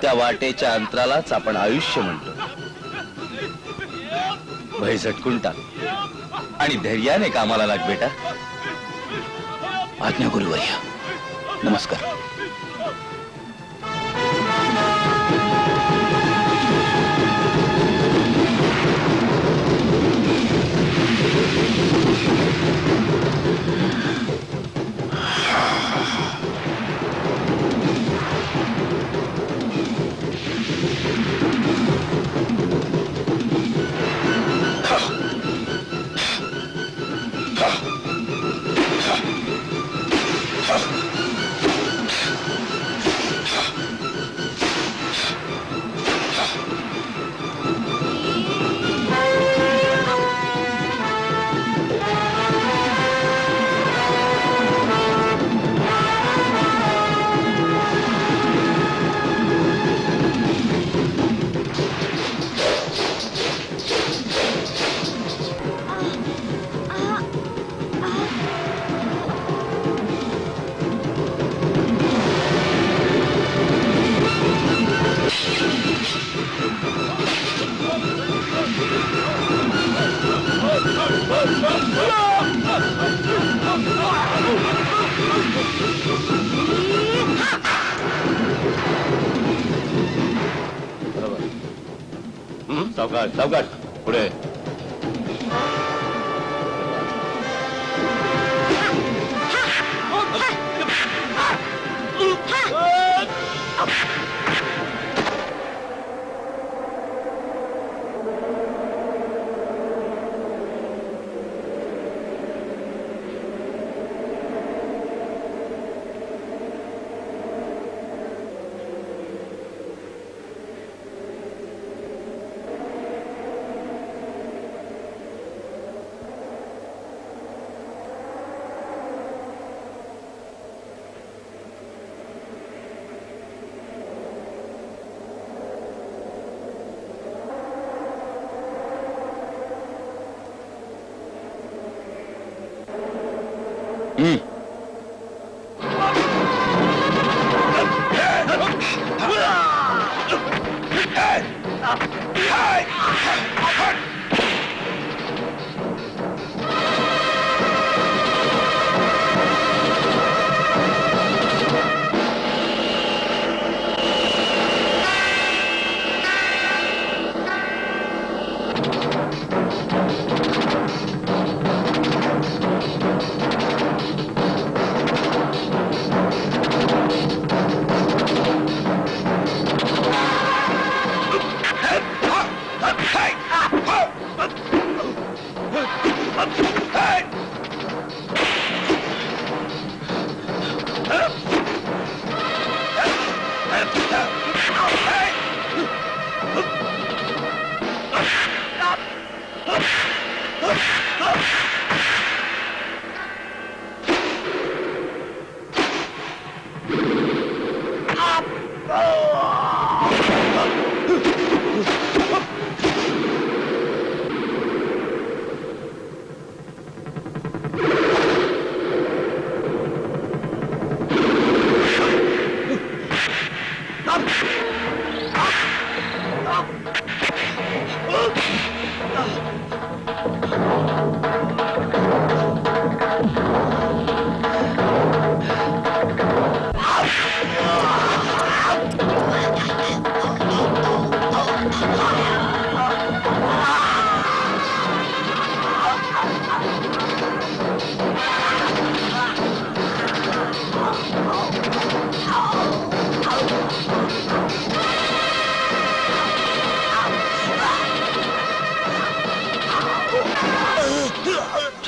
त्या वाटेच्या अंतरालाच आपण आयुष्य म्हणतो. भय झटकून टाक आणि धैर्याने कामाला लाग बेटा. आज्ञा गुरुवर्य. नमस्कार. सावकाश सावकाश पुढे.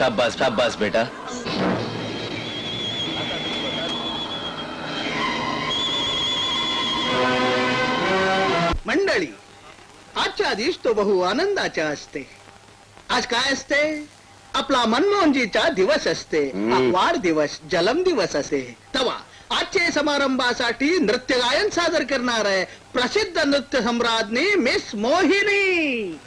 शाबास शाबास बेटा. मंडळी, आजच्या दिवस तो बहु आनंदाचा असते. आज काय असते? आपला मनमोहनजीचा दिवस असते. वाढदिवस, जन्म दिवस असे. तवा आजचे समारंभासाठी नृत्य गायन सादर करणार आहे प्रसिद्ध नृत्य सम्राज्ञी मिस मोहिनी.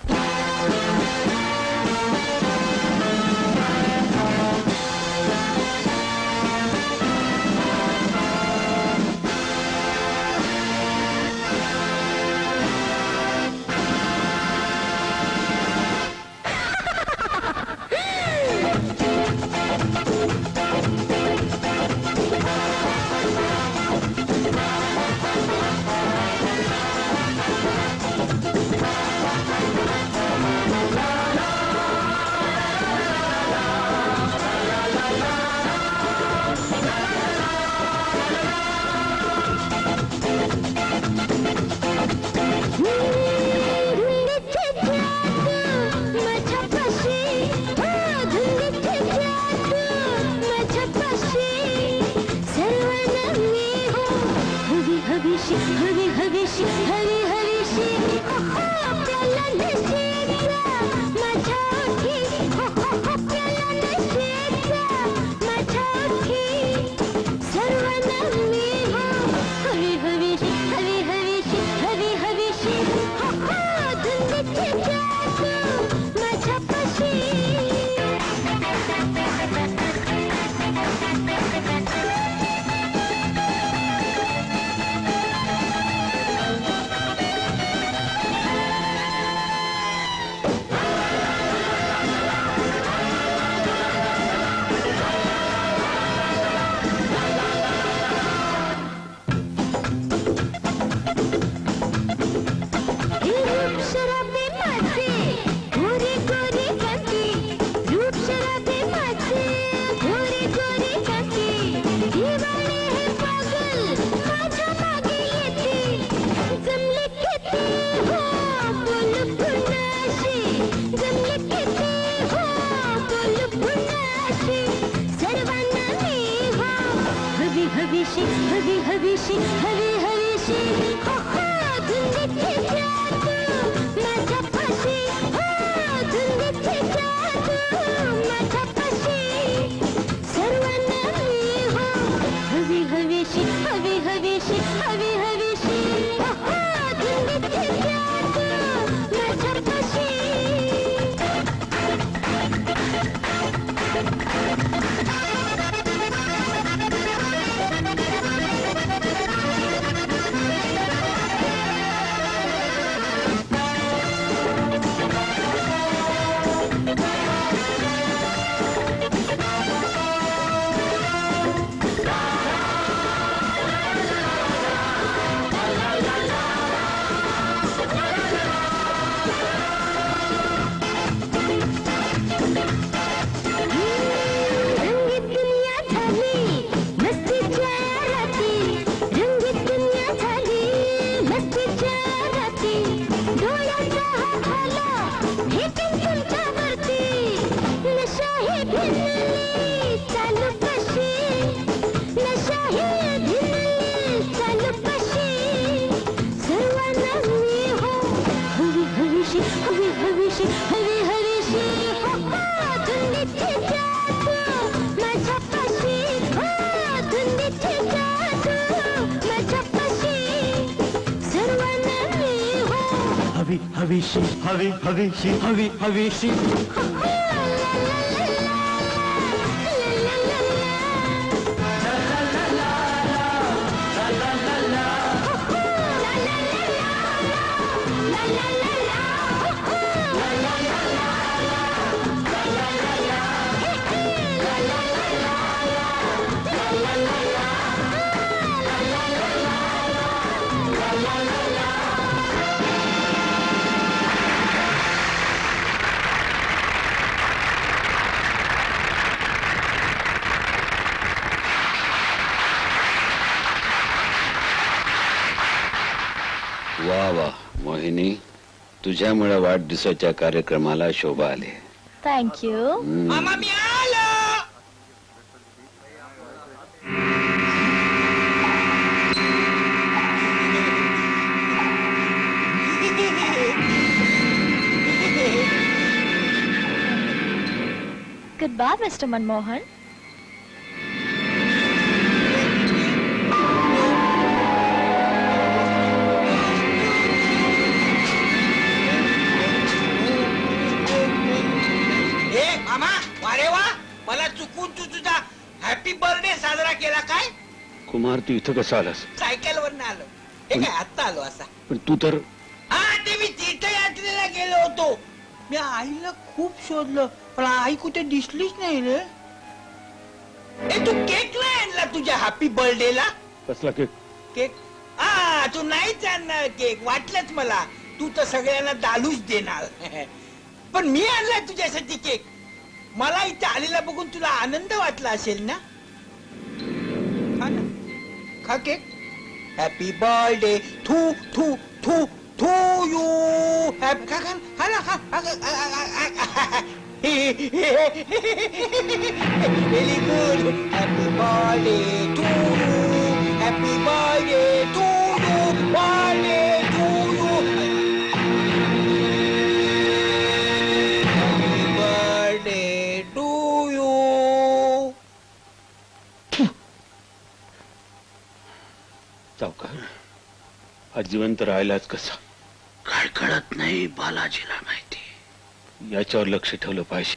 हवीशी हवी हवीशी हवी हवीशी वा वा मोहिनी, तुझ्यामुळे वाढदिवसाच्या कार्यक्रमाला शोभा आली. थँक्यू. मामा मी आलो. Good bye mister Manmohan. ए मामा वारे वा मला चुकून तू तुझा हॅपी बर्थडे साजरा केला काय? कुमार तू इथं कसं आलास? सायकल वरनं आलो. हे काय आत्ता आलो असा. पण तू तर हा ते मी तीर्थयात्रेला गेलो होतो. मी आईला खूप शोधलं पण आई कुठे दिसलीच नाही रे. ए तू केक नाही आणला तुझ्या हॅपी बर्थडेला? कसला केक? केक हा तू नाहीच आणणार केक वाटलंच मला. तू तर सगळ्यांना दालूच देणार. पण मी आणलाय तुझ्यासाठी केक. मला इथे आलेला बघून तुला आनंद वाटला असेल ना? खा ना खा केक. हॅपी बर्थडे थू थू थू थू यू. हॅपी खा खा खा ना खा. Very good. Happy birthday to you. Happy birthday to you. Birthday to you. Happy birthday to you. सावकार हा जिवंत राहिलाच कसा? काय कळत नाही बालाजीला माहिती. याच्यावर लक्ष ठेवलं पाहिजे.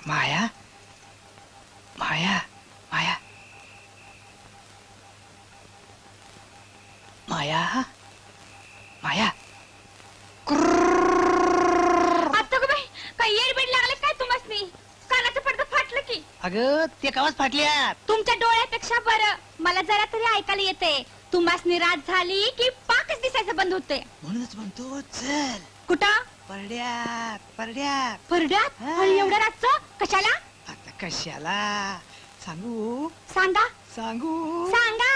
माया माया माया माया माया. आता ग बाई काय येडबीड लागले काय तुम्हासनी? कानाचं पडदं फाटलं की. अगं ते कवाच फाटल्या. तुमच्या डोळ्यापेक्षा बरं मला जरा तरी ऐकायला येते. तुम्हासनी रात झाली की पाकच दिसायचं बंद होते. म्हणूनच म्हणतो चल कुठं? परड्यात परड्यात. परड्यात? हा. आणि एवढ्या रातचं कशाला? आता कशाला सांगू सांगा सांगू सांगा.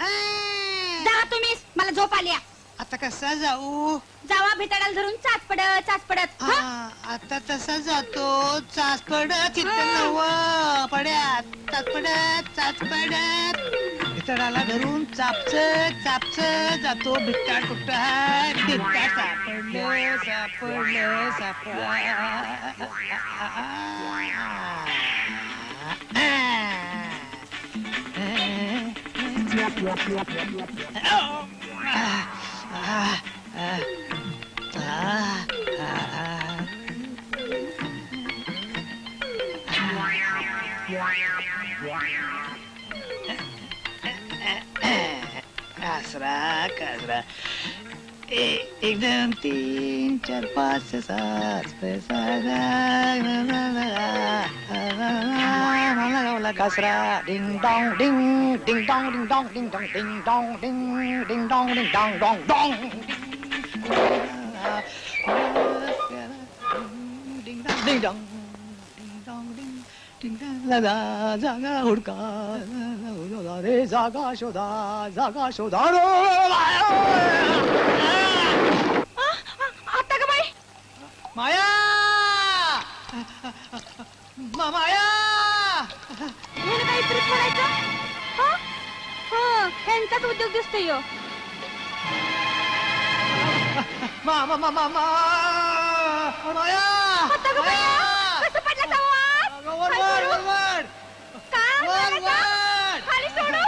आ, जा तुम्हीच मला झोप आली. आता कसा जाऊ? जावा भेटायला धरून चाच पडत आ, आता तसा जातो चाच पडत इथं नव पड्यात चाच पडत भितडाला धरून चापच जातो भिट्टा कुठा भिट्टा सापडलं कासरा कासरा. एक दोन तीन चार पाच छः सात कासरा. Ding dong ding ding dong ding dong ding dong ding dong ding ding dong ding dong डोंग डोंग. डिंग डोंग जागा हुडका रे जागा शोधा आता ग बाई माया माया हे काहीतरी करायचं. यांचाच उद्योग दिसतोय. माया आता ग बाई कसं पडलं संवाद? काय करू? काय करायचं? खाली सोडू.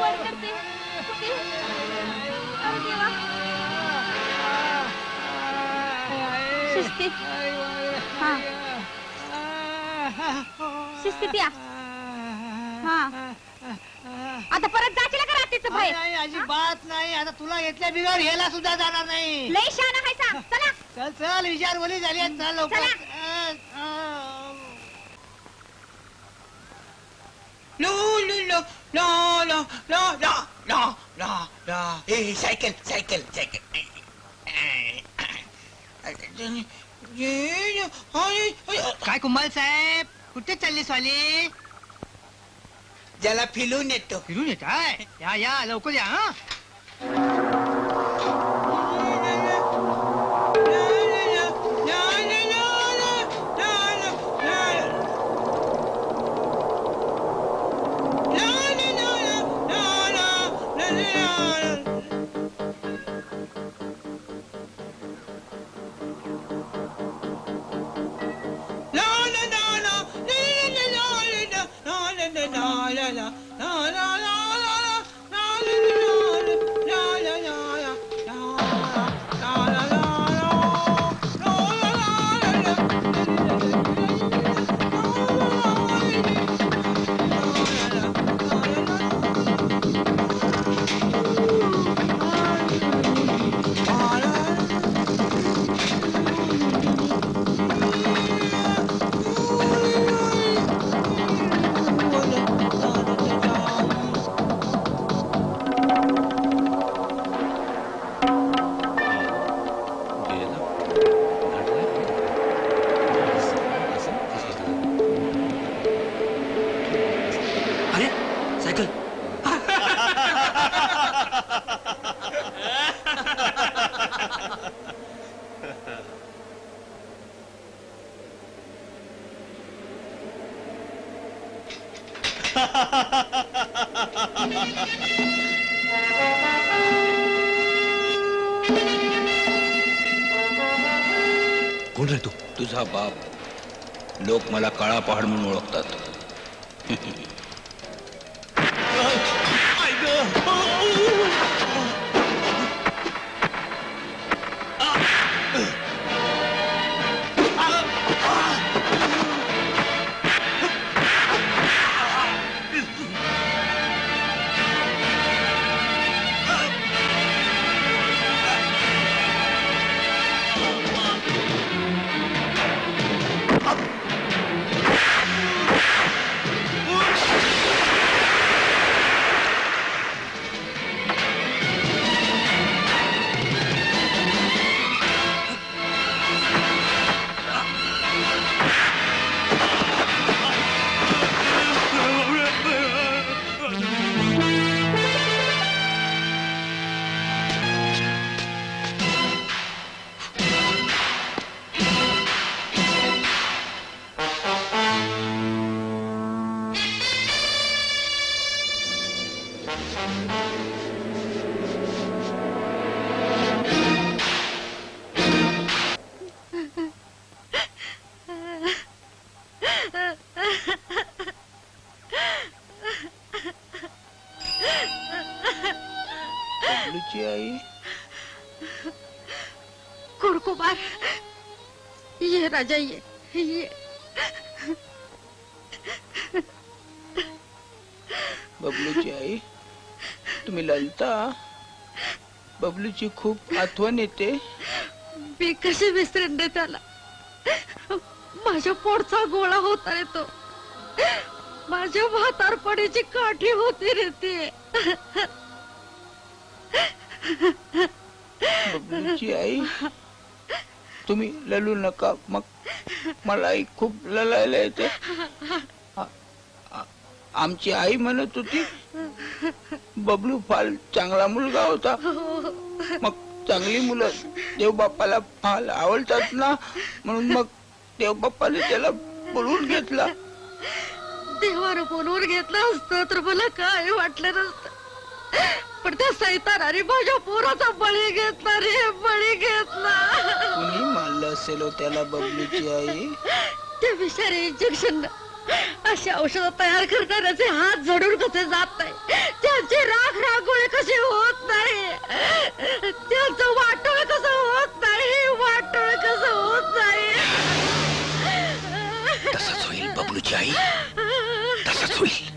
वर करते. कुठे? अरे देवा. शिस्तीत. हा. शिस्तीत या. हा. आता परत जायला का रात्रीचं बाहेर? नाही अजिबात नाही. आता तुला घेतल्या बिगर ह्याला सुद्धा जाणार नाही. लय शहाणा आहे सांग. चला. चल चल विचार बोली झाली आहे. चल लवकर. सायकल सायकल सायकल काय कुंभाल साहेब कुठे चालले स्वाली ज्याला फिरून येतो फिरून येत आहे या या लवकर या हा अरे सायकल कोण रे तू? तुझा बाप लोक मला काळा पहाड म्हणून ओळखतात बबलूची आई कुरकुबार ये राजा ये बबलूची आई तुम्ही ललिता बबलूची खूप आठवण येते मी कशी विसरेन दे त्याला माझ्या पोटचा गोळा होता रे तो माझ्या म्हातारपणीची काठी होती रे ते बबलूची आई तुम्ही ललू नका मग मलाही खूप ललायला येते आमची आई म्हणत होती बबलू फार चांगला मुलगा होता मग चांगली मुलं देव बाप्पाला फार आवडतात ना म्हणून मग देव बाप्पाने त्याला बोलवून घेतला देवानं बोलवून घेतलं असतं तर मला काय वाटलं नसतं पण त्या सैतानाने माझ्या पोराचा बळी घेतला रे बळी घेतला कुणी मारलं असेल हो त्याला बबलूची आई त्या विषारी इंजेक्शन अशी औषधं तयार करणाऱ्याचे हात झडून कसे जात नाही त्यांचे राख रांगोळी कशी होत नाही त्यांचं वाटोळ कसं होत नाही वाटोळ कसं होत नाही तसंच होईल बबलूची आई तसंच होईल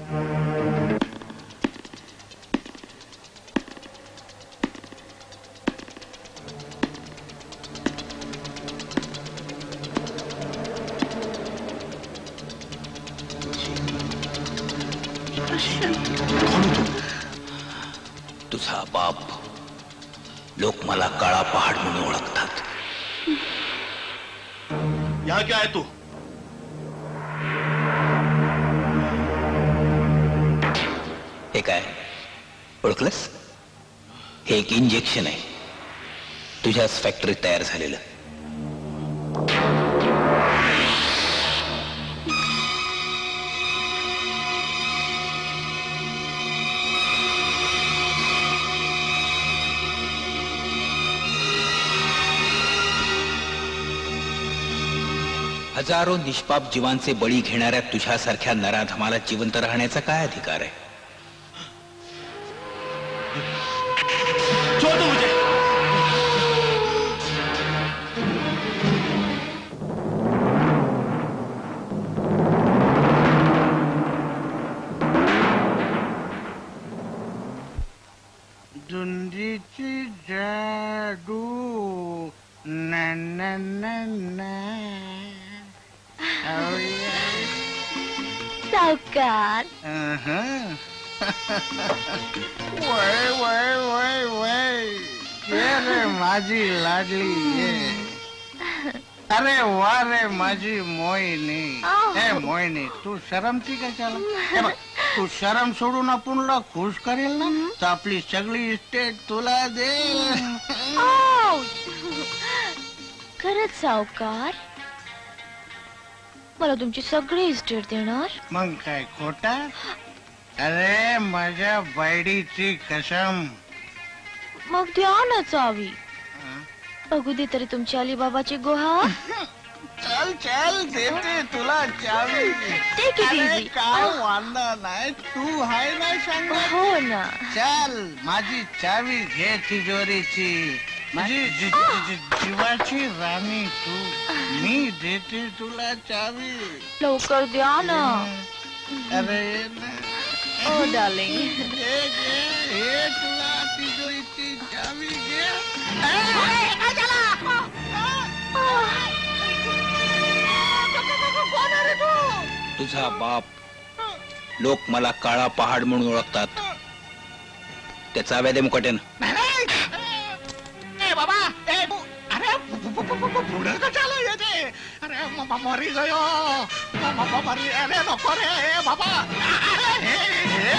कोण तू? तुझा बाप. लोक मला काळा पहाड म्हणून ओळखतात. यहाँ क्या है तू? हे काय ओळखलंस? हे एक इंजेक्शन आहे तुझ्याच फॅक्टरीत तयार झालेलं. हजारो निष्पाप जीवांचे बळी घेणाऱ्या तुझ्यासारख्या नराधमाला जिवंत राहण्याचा काय अधिकार आहे? छोड़ दो मुझे. धुंदीची जादू ना ना ना ना. सावकार. वय वय वय वय ये रे माझी लाडली ये. अरे वा रे माझी मोहिनी. ए मोहिनी तू शरमची कशाला? हे बघ, तू शरम सोडून आपणला खुश करेल ना तर आपली सगळी इस्टेट तुला देईल. खरंच सावकार? मला तुमची सगळी इस्टेट देणार? मग काय खोटा? अरे माझ्या बायडीची कसम. मग द्या ना चावी. बघू दे तरी तुमची अलीबाबाची गुहा. चल चल देते तुला चावी. Take it अरे easy. काय वांदा नाही तू हाय ना सांग. हो ना. चल माझी चावी घे तिजोरीची. माझी जीवाची राणी तू. मी देते तुला चावी. लवकर द्या ना. अरे ना. ओ डार्लिंग. घे घे हे तुला तिजोरीची चावी घे. तुझा बाप. लोक मला काळा पहाड म्हणून ओळखतात. त्याचा व्यादे मुकाट्यानं. बाबा अरे पुढे कशाला येते? अरे मरी गयो मरी. अरे नको रे बाबा. हे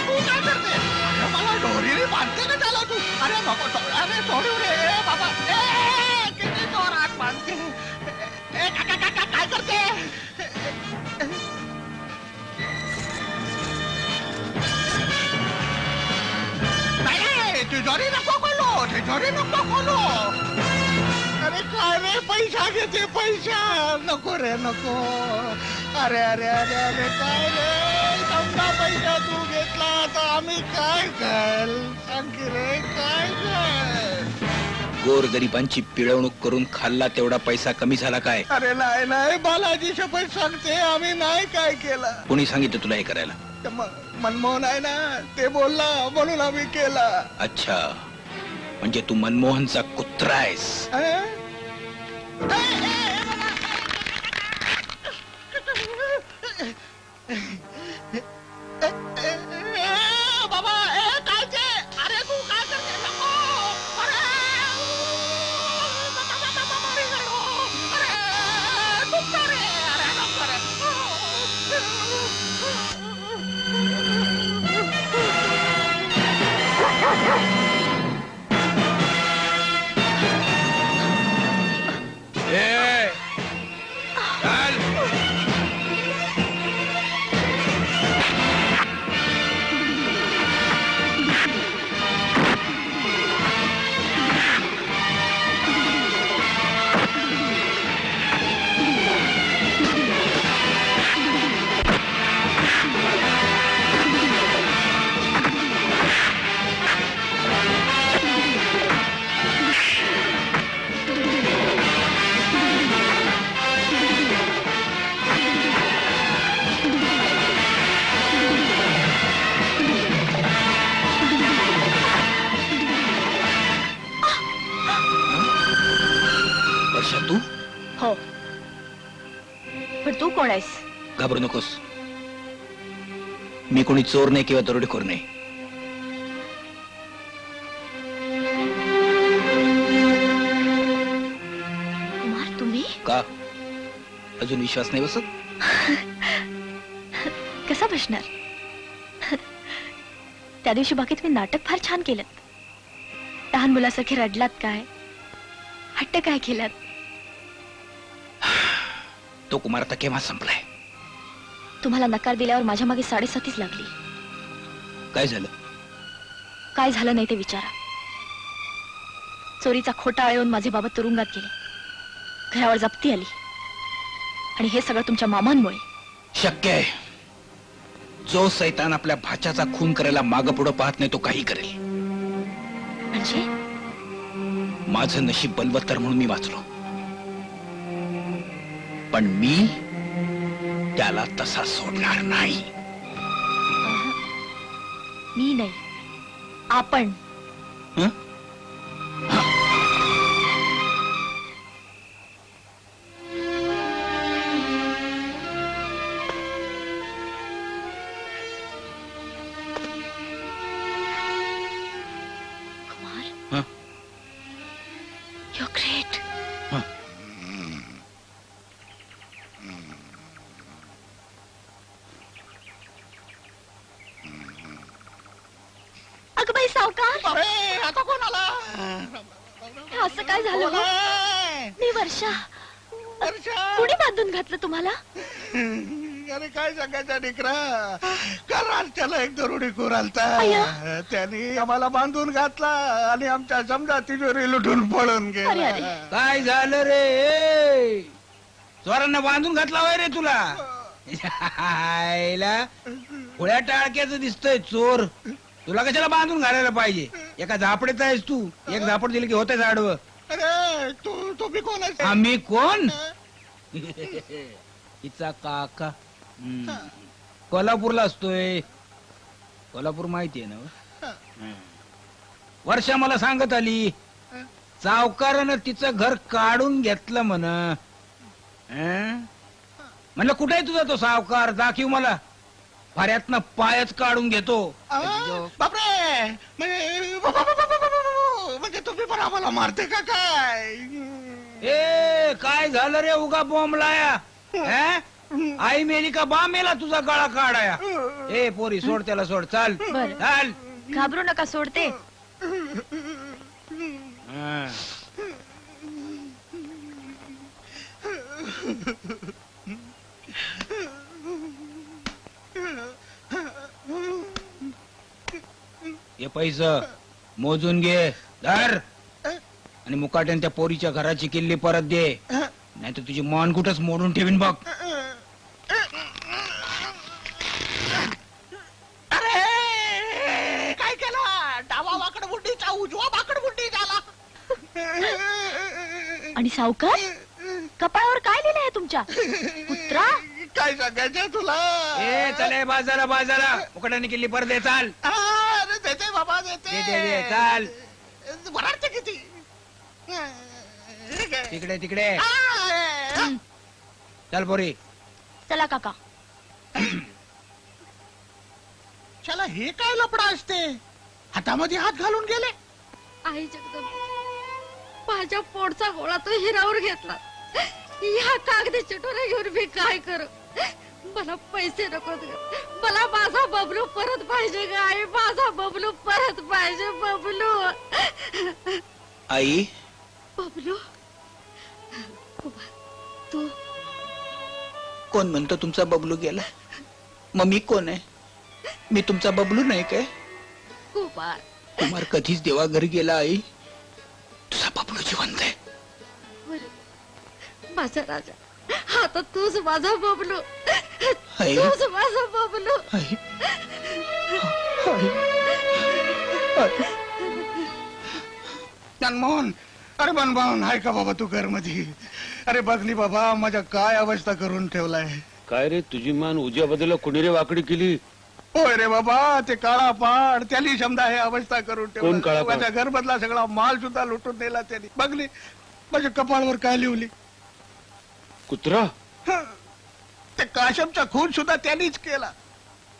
तू काय करते? अरे मला डोरीने बांधते का त्याला तू? अरे नको अरे सोडू रे बाबा. किती जोरात बांधते. काय करते? नाही तिजोरी नको खोलो. तिजोरी नको खोलो. अरे काय रे पैसा घेते पैसा. नको रे नको. अरे अरे अरे अरे काय रे समजा पैसा तू घेतला तर आम्ही काय कर सांग रे काय कर. गोरगरिबांची पिळवणूक करून खाल्ला तेवढा पैसा कमी झाला काय? अरे नाही नाही बालाजी शपथ सांगते आम्ही नाही काय केलं. कोणी सांगितलं तुला हे करायला? मनमोहन आहे ना ते बोलला म्हणून आम्ही केला. अच्छा म्हणजे तू मनमोहनचा कुत्रा आहेस. बाबा काय ते? अरे तू काय करते? नको. अरे नको रे. अरे नको रे. तू? हो. पण तू कोण आहेस? घाबरू नकोस. मी कोणी चोर नाही किंवा दरोडेखोर नाही. कुमार तुम्ही का अजून विश्वास नाही बसत? कसा बसणार? त्या दिवशी बाकीत मी नाटक फार छान केलं. लहान मुलासारखे रडलात काय, हट्ट काय केलात? तो कुमार आता केव्हा संपलाय? तुम्हाला नकार दिल्यावर माझ्या मागे 7.5 लागली. काय झालं? काय झालं नाही ते विचारा. चोरीचा खोटा येऊन माझे बाबा तुरुंगात गेले, घरावर जप्ती आली, आणि हे सगळं तुमच्या मामांमुळे. शक्य आहे. जो सैतान आपल्या भाच्याचा खून करायला मागं पुढं पाहत नाही तो काही करेल. म्हणजे माझं नशीब बलवत्तर म्हणून मी वाचलो, पण मी त्याला तसा सोडणार नाही. मी नाही, आपण. हं? कुमार, हं? you're great. हं. अगं बाई सावकार, आता कोण आला? हे असं काय झालं हो? मी वर्षा. कुणी बांधून घातलं तुम्हाला? अरे काय सांगायचं निकरा, काल रात्याला एक दरोडेखोर आलता. अय्या. त्याने आम्हाला बांधून घातला आणि आमच्या समजा तिजोरी लुटून पळून अरे गेला. अरे, काय झालं रे? चोरांना बांधून घातला होय रे तुला? आईला पुळ्या टाळक्याचं दिसतोय चोर. तुला कशाला बांधून घालायला पाहिजे? एका झापडीत आहेस तू. एक झापड दिली की होतेच आडवं. अरे तू बी कोण आहेस? आम्ही कोण? हिचा काका. कोल्हापूरला असतोय. कोल्हापूर माहितीये ना? वर्षा मला सांगत आली, सावकारानं तिचं घर काढून घेतलं म्हण. म्हणलं कुठे आहे तुझा तो सावकार? दाखव मला. फाऱ्यातनं पायच काढून घेतो. बापरे, म्हणजे तुम्ही पण आम्हाला मारते का काय? ए काय झालं रे? उगा बॉम्ब लाया. आई मेली का बा मेला तुझा गळा काढाया? ए पोरी सोड त्याला, सोड. चाल बरं. चाल. घाबरू नका, सोडते. हा. हे पैसे मोजून घे, धर, आणि मुकाट्याने त्या पोरीच्या घराची किल्ली परत दे, नाही तर तुझी मान कुठंच मोडून ठेवीन बघ. अरे काय केला? डावा वाकड बुड्डीचा उजवा वाकड बुड्डी झाला. आणि सावकार, कपाळावर काय लिहिलंय तुमच्या? पुत्रा. काय सांगायचं तुला? ए चले बाजारा बाजारा, मुकाट्याने किल्ली परत दे. चाल. अरे देते बाबा, दे देते. दे दे, चाल. वराडते किती? तिकडे तिकडे चल पोरी. चला काका. चला हे काय लपडा असते? हातामध्ये हात घालून गेले. आई जगदंबा, माझ्या पोटचा गोळा तो हिरावर घेतला. या कागदी चिठोऱ्या घेऊन मी काय करू? मला पैसे नको, मला माझा बबलू परत पाहिजे ग आई. माझा बबलू परत पाहिजे. बबलू. आई, बबलू, तू कोण म्हणतो तुमचा बबलू गेला? मग मी कोण आहे? मी तुमचा बबलू नाही काय? कुमार. कुमार कधीच देवा घरी गेला. आई, तुझा बबलू जिवंत आहे. माझा राजा, आता तूच माझा बबलू. आई. तूच माझा बबलू. आई. आई. मनमोहन, अरे मनमोहन, आहे का बाबा तू घर मध्ये? अरे बघली बाबा, माझ्या काय अवस्था करून ठेवलाय. काय रे, तुझी मान उजव्या बाजूला कोणी रे वाकडी केली? होय रे बाबा, ते काळा पाड त्याली समजा हे अवस्था करून कोण काळा ठेवला. पाड? माझ्या घरमधला सगळा माल सुद्धा लुटून नेला त्यांनी. बघली माझ्या कपाळावर काय लिवली? कुत्रा? ते काशमचा खून सुद्धा त्यांनीच केला.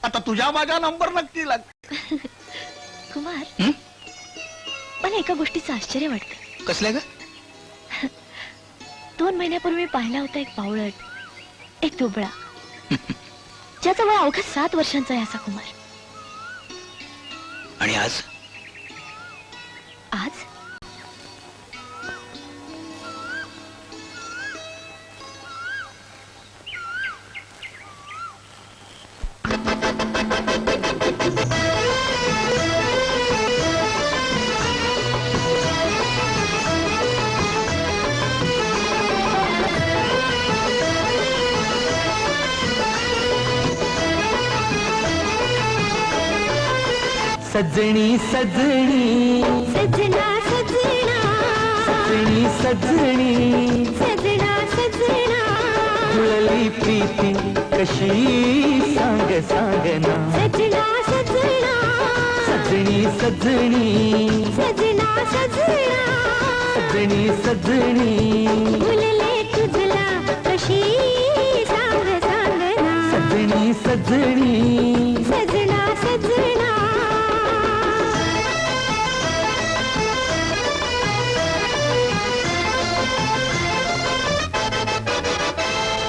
आता तुझ्या माझा नंबर नक्की लाग. कुमार मला एका गोष्टीचं आश्चर्य वाटतं. कसल्या ग? 2 महिन्यापूर्वी पाहिला होता एक पावळट, एक दुबळा, ज्याचा वय अवघा 7 वर्षांचा आहे असा कुमार. आणि आज आज सजनी सजनी सजना सजना सजनी सजनी सजना सजना जुळली प्रीती कशी सांग सांगना. सजना सजना सजनी सजनी सजना सजना सजनी सजनी फुलले तुझला कशी सांग सांगना. सजनी सजनी सजना सजना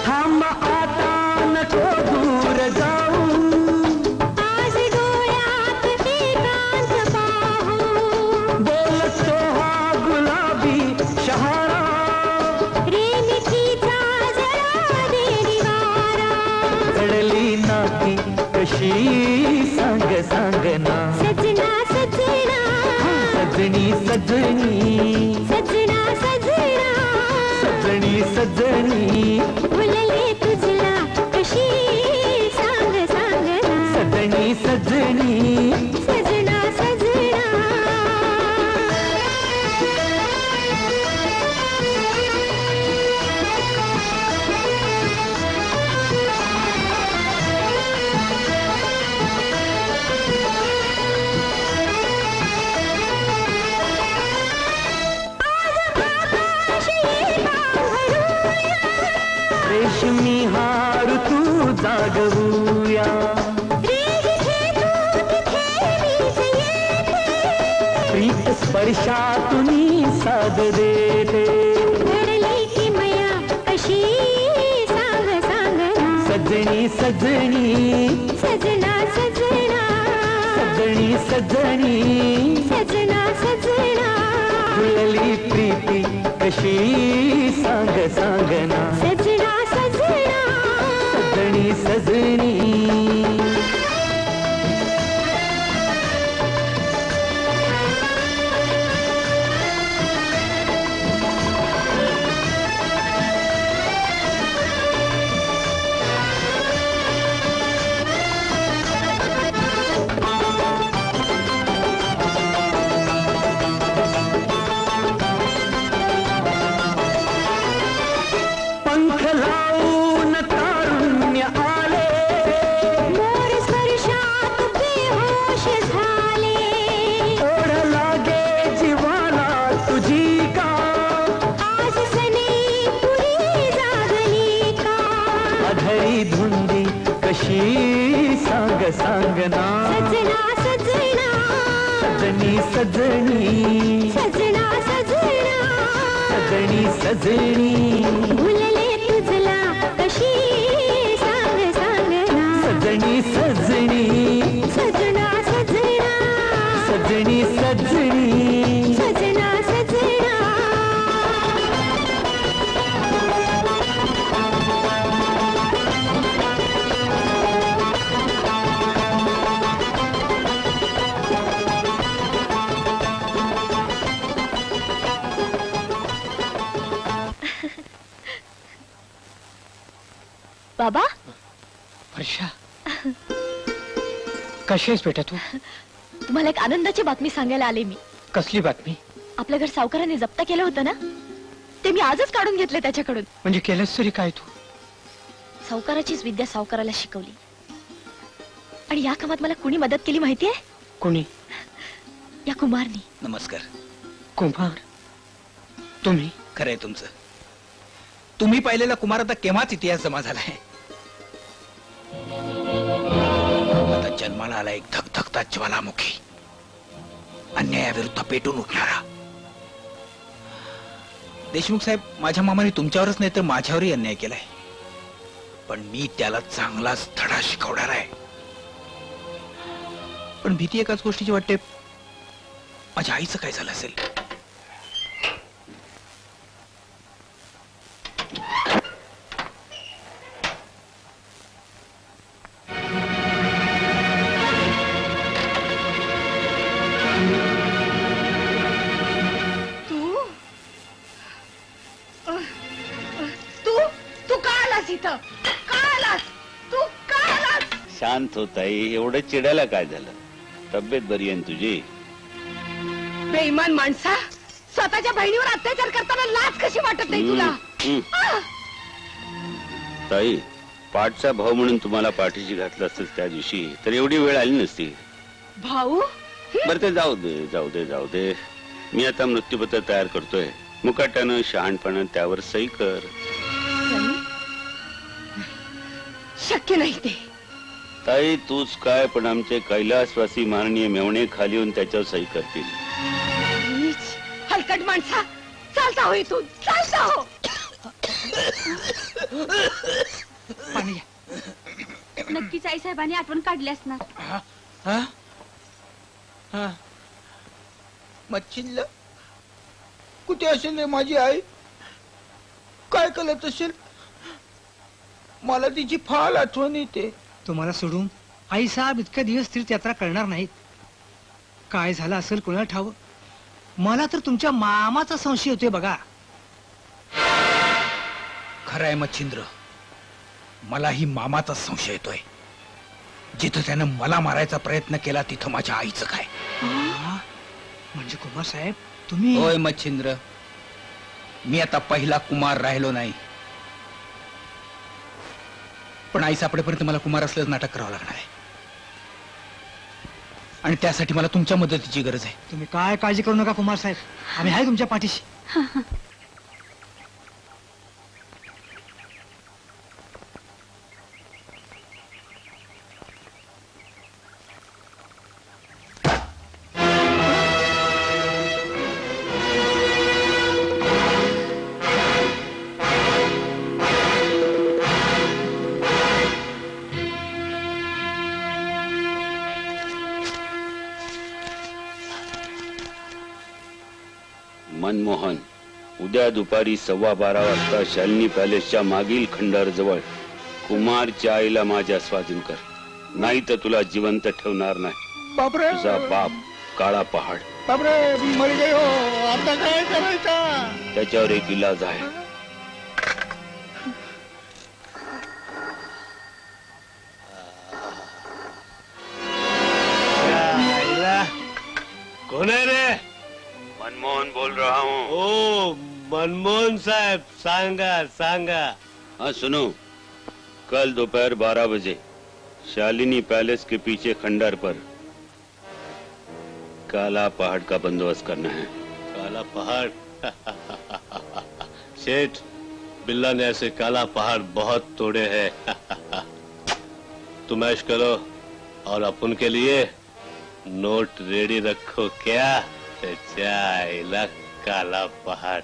थांब आता नको दूर जाऊ. आज डोळ्यात एकांत पाहू. बोलतो हा गुलाबी शहारा. रेमिठीचा जरा दे निवारा. चढली नाती कशी सांग सांगना. सजना सजना सजनी सजनी सजना सजना सजनी सजनी फुलले तुझला कशी सांग सांगना. सजनी सजनी सजना सजना रेशमी हार तू जागवूया. प्रीत स्पर्शातून साद देते. घडली की मया कशी सांग सांगना. सजनी सजनी सजना सजना सजनी सजनी सजना सजना जुळली प्रीती कशी सांग सांगना. सजना सजना सजनी सजनी पंख लावून तारुण्य आले. मोर स्पर्शात बेहोश झाले. ओढ लागे जीवाला तुझी का. आज सने पुरी जागली का. अधरी धुंदी कशी सांग सांगना. सजना सजना सजनी सजनी सजना सजना सजनी सजनी भुलले तुझला कशी सांग सांगना. सजनी सजनी सजना सजना सजनी सजनी सजना सजना बाबा वर्षा कशी आहेस बेटा तू? तुम्हाला एक आनंदाची बातमी सांगायला आले मी. कसली बातमी? आपलं घर सावकाराने जप्त केलं होतं ना, ते मी आजच काढून घेतले त्याच्याकडून. म्हणजे केलंस तरी काय तू? सावकाराचीच विद्या सावकाराला शिकवली. आणि या कामात मला कुणी मदत केली माहितीये? कोणी? या कुमारनी. नमस्कार. कुमार? तुम्ही? खरंय तुमचं. तुम्ही पाहिलेला कुमार आता केव्हाच इतिहास जमा झालाय. जन्माला आला एक धगधगता ज्वालामुखी, अन्यायाविरुद्ध पेटून उठणारा. देशमुख साहेब, माझ्या मामाने तुमच्यावरच नाही तर माझ्यावरही अन्याय केलाय, पण मी त्याला चांगलाच धडा शिकवणार आहे. पण भीती एकाच गोष्टीची वाटते, माझ्या आईचं काय झालं असेल. तू का आलास इथं? का आलास? तू का आलास? शांत होताय, एवढं चिडायला काय झालं? तब्येत बरी आहे ना तुझी? बेईमान माणसा, स्वतःच्या बहिणीवर अत्याचार करताना लाज कशी वाटत नाही तुला? ताई, पाठचा भाऊ म्हणून तुम्हाला पाठीशी घातलं असतं त्या दिवशी तर एवढी वेळ आली नसती. भाऊ, बरं ते जाऊ दे जाऊ दे जाऊ दे. मी आता मृत्यूपत्र तयार करतोय. मुकाट्यानं शहाणपणानं त्यावर सही कर. शक्य नाही ते. ताई, तूच काय पण आमचे कैलासवासी माननीय मेवणे खाली येऊन त्याच्यावर सही करतील. नीच, हलकट माणसा, चालता हो इथून, चालता हो. नक्कीच आईसाहेबांनी आठवण काढली असणार. मच्छिल्ल कुठे असेल रे माझी आई? काय कळत असेल? मला तिची फार आठवण येते. तुम्हाला सोडून आई साहेब इतक्या दिवस तीर्थयात्रा करणार नाहीत. काय झालं असेल कोणाला ठाव. मला तर तुमच्या मामाचा संशय होतोय बघा. खरं आहे मच्छिंद्र, मलाही मामाचा संशय येतोय. जिथं त्यानं मला मारायचा प्रयत्न केला तिथं माझ्या आईचं काय. म्हणजे कुमार साहेब तुम्ही. होय मच्छिंद्र, मी आता पहिला कुमार राहिलो नाही, पण आई सापडेपर्यंत मला कुमार असल्याचं नाटक करावं लागणार आहे. आणि त्यासाठी मला तुमच्या मदतीची गरज आहे. तुम्ही काय काळजी करू नका कुमार साहेब, आम्ही आहे तुमच्या पाठीशी. मनमोहन, उद्या दुपारी 12:15 वाजता शालिनी पॅलेसच्या मागील खंडार जवळ कुमारच्या आईला माझ्या स्वाधीन कर, नाही तर तुला जिवंत ठेवणार नाही. बापरे, तुझा बाप काळा पहाड. बापरे, मर गयो. आता काय करायचं? त्याच्यावर एक इलाज आहे. कौन है रे? मनमोहन बोल रहा हूँ. ओ मनमोहन साहब, सांगा सांगा. हाँ सुनो, कल दोपहर 12 बजे शालिनी पैलेस के पीछे खंडर पर काला पहाड़ का बंदोबस्त करना है. काला पहाड़? सेठ, बिल्ला ने ऐसे काला पहाड़ बहुत तोड़े हैं. तुम ऐश करो और अपन के लिए नोट रेडी रखो. क्या चाइला काला पहाड़.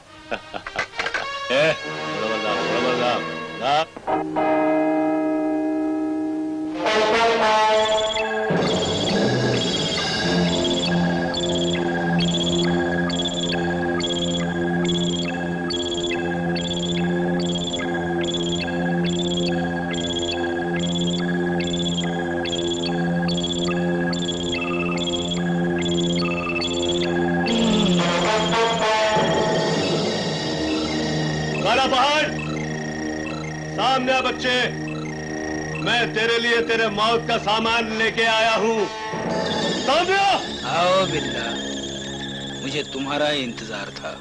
काला पहाड़, सामने आ बच्चे. मैं तेरे लिए तेरे मौत का सामान लेके आया हूँ. सामने आ. आओ बिल्ला, मुझे तुम्हारा इंतजार था.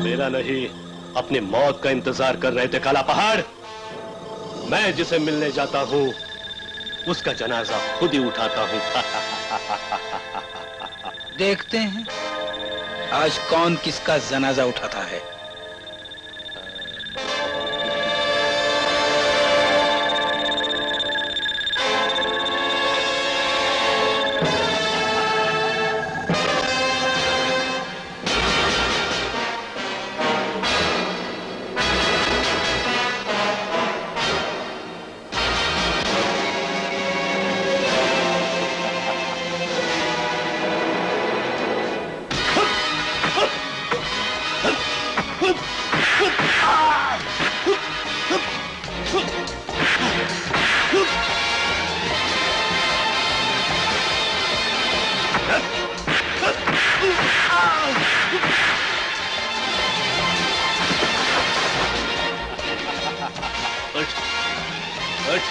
मेरा नहीं, अपनी मौत का इंतजार कर रहे थे काला पहाड़. मैं जिसे मिलने जाता हूँ उसका जनाजा खुद ही उठाता हूँ. देखते हैं आज कौन किसका जनाजा उठाता है. उठ.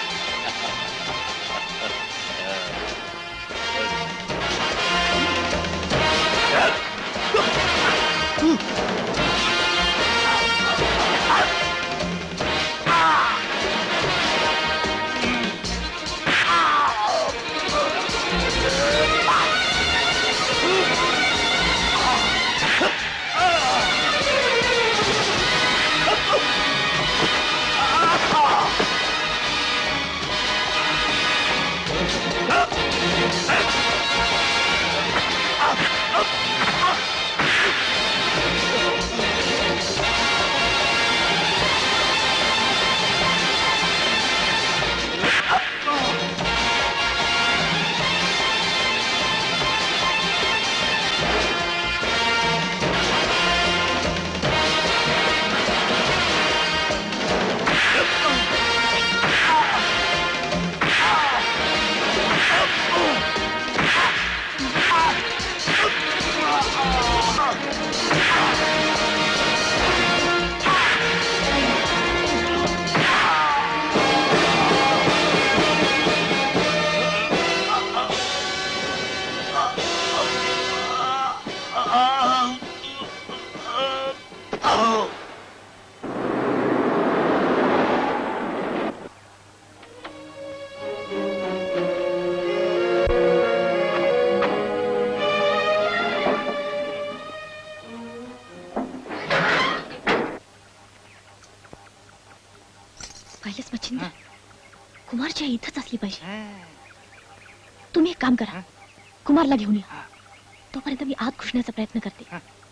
पाहिलंच मच्छिंद्र, कुमारची आई इथंच असली पाहिजे. तुम्ही एक काम करा, कुमारला घेऊन या. तोपर्यंत मी आत घुसण्याचा प्रयत्न करते.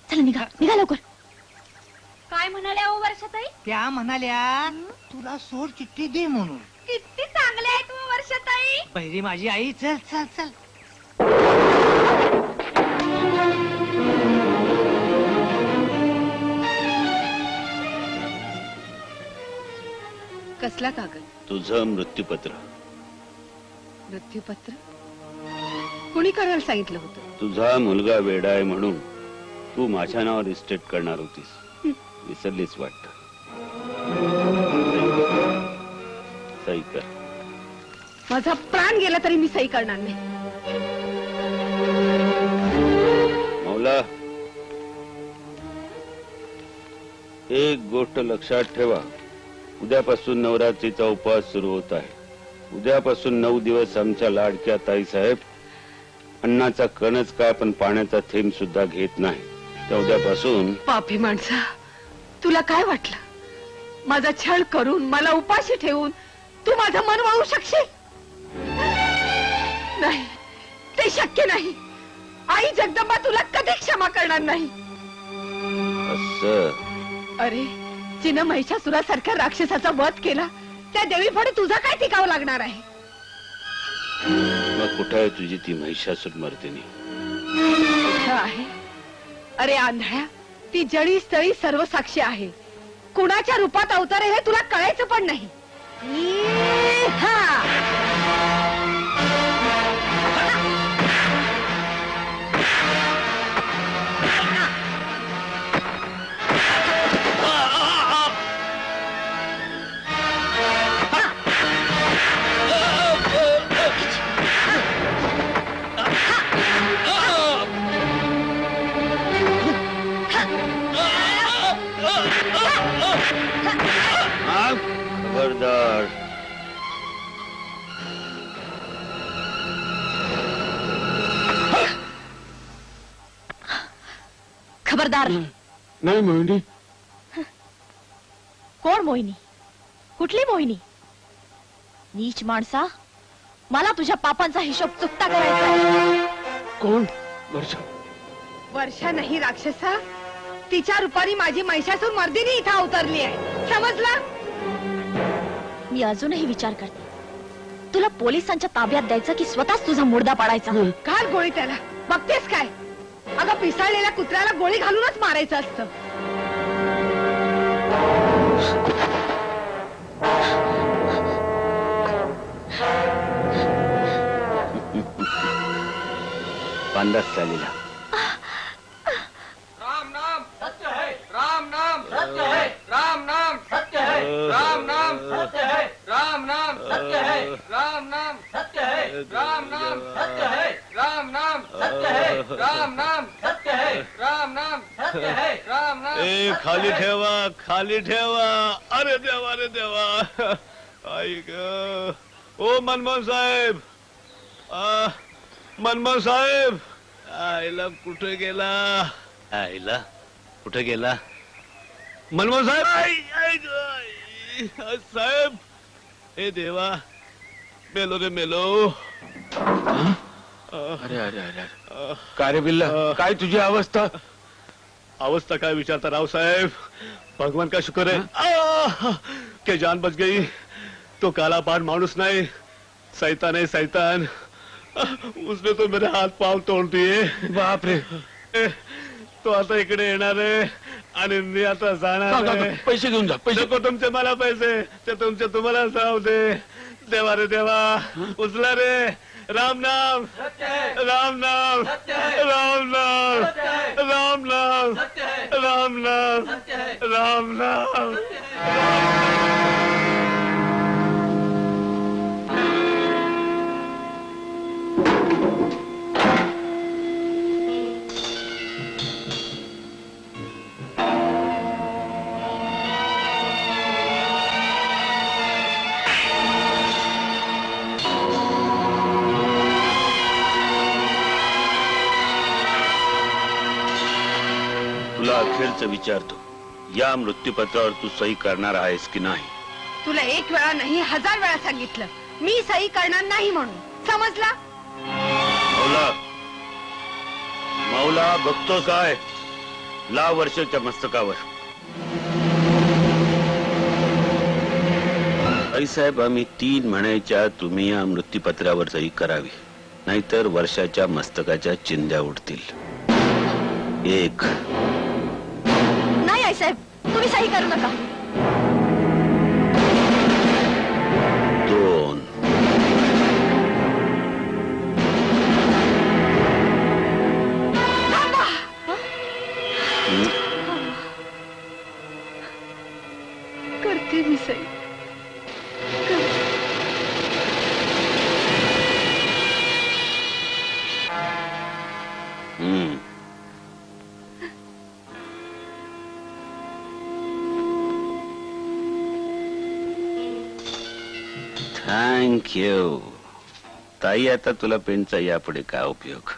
चला निघा, निघा लवकर. काय म्हणाल्या ओ वर्षाताई? त्या म्हणाल्या तुला सोड चिठ्ठी दे म्हणून. किती चांगले आहे तू वर्षाताई. पहिली माझी आई. चल चल चल. कसला कागद? तुझं मृत्यूपत्र. मृत्यूपत्र? कुणी करायला सांगितलं होतं? तुझा मुलगा वेडा आहे म्हणून तू माझ्या नावावर इस्टेट करणार होतीस. विसरलीच वाटत. सही कर. माझा प्राण गेला तरी मी सही करणार नाही. मौला, एक गोष्ट लक्षात ठेवा. उद्यापासून नवरात्रीचा उपवास सुरू होत आहे. उद्यापासून 9 दिवस आमच्या लाडक्या ताईसाहेब अन्नाचा कणच काय पण पाण्याचा थेंब सुद्धा घेत नाही. त्या उद्यापासून पापी माणसा, तुला काय वाटलं? माझा छळ करून मला उपाशी ठेवून तू माझं मन वाळू शकशील? नाही, ते शक्य नाही. आई जगदंबा तुला कधी क्षमा करणार नाही. असं अरे, जिनं महिषासुरासारख्या राक्षसाचा वध केला त्या देवी पुढे तुझा काय टिकावं लागणार आहे? मग कुठं आहे तुझी ती महिषासूर मर्दिनी? कुठं आहे? अरे आंधळ्या, ती जळी स्थळी सर्व साक्षी आहे. कुणाच्या रूपात अवतारे हे तुला कळायचं पण नाही. हा. खबरदार. खबरदार. नाही मोहिनी. कोण मोहिनी? कुठली मोहिनी? नीच माणसा, मला तुझ्या पापांचा हिशोब चुकता करायचा आहे. कोण? वर्षा. वर्षा नाही राक्षसा, तिच्या रूपाने माझी महिषासूर मर्दिनी इथं अवतरली आहे. समजला? मी अजूनही विचार करते, तुला पोलिसांच्या ताब्यात द्यायचं की स्वतःच तुझा मुर्दा पाडायचा. घाल गोळी त्याला. बघतेस काय? अगं, पिसाळलेल्या कुत्र्याला गोळी घालूनच मारायचं असतं. पांडाच चालेला. राम नाम सत्य है. राम नाम सत्य है. राम नाम सत्य है. राम नाम सत्य है. राम नाम सत्य सत्य है राम नाम सत्य है राम नाम सत्य है राम नाम सत्य है राम नाम सत्य है राम नाम सत्य है राम नाम ए खाली ठेवा अरे देवा आई ग ओ मनमोहन साहेब मनमोहन साहेब आईला कुठे गेला मनमोहन साहेब आई साहेब ए देवा मेलो रे मेलो अरे अरे अरे काय रे बिल्ला काय तुझी अवस्था काय विचारता राव साहेब भगवान का शुक्र है के जान बच गई तो काला पान माणूस नहीं शैतान है शैतान उसने तो मेरे हाथ पाव तोड़ दिए बाप रे तो आता इकडे येणार आहे आणि मी आता जाणार आहे पैसे घेऊन जा पैसे नको तुमचे मला पैसे ते तुमचे तुम्हाला राहू दे देवा रे देवा उचला रे राम नाम राम नाम राम नाम राम नाम राम नाम राम नाम तुला अखेरचं विचारतो या मृत्यूपत्रावर तू सही करणार आहेस की नाही तुला एक वेळा नाही 1000 वेळा सांगितलं मी सही करणार नाही म्हणून समजला मौला मौला बघतो काय ला वर्षाच्या मस्तकावर आई साहेब आम्ही 3 म्हणायच्या तुम्ही या मृत्यूपत्रावर सही करावी नाहीतर वर्षाच्या मस्तकाच्या चिंध्या उडतील 1 नाही आई साहेब तुम्ही सही करू नका 2 करते मी सही थँक्यू ताई आता तुला पेनचा यापुढे काय उपयोग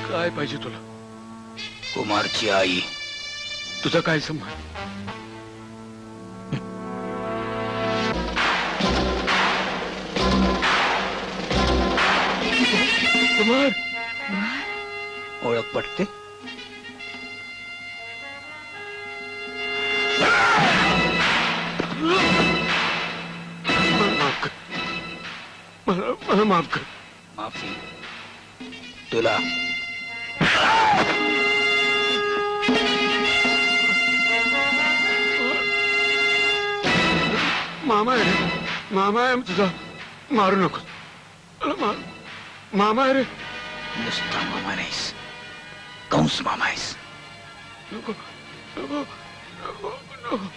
काय पाहिजे तुला कुमारची आई तुझा काय संबंध कुमार ओळख पटते माफ कर मला माफ कर माफी तुला मामा आहे रे मामा आहे तुझा मारू नको मामा आहे रे नुसता मामा नाहीस कंस मामा आहेस नको नको नको नको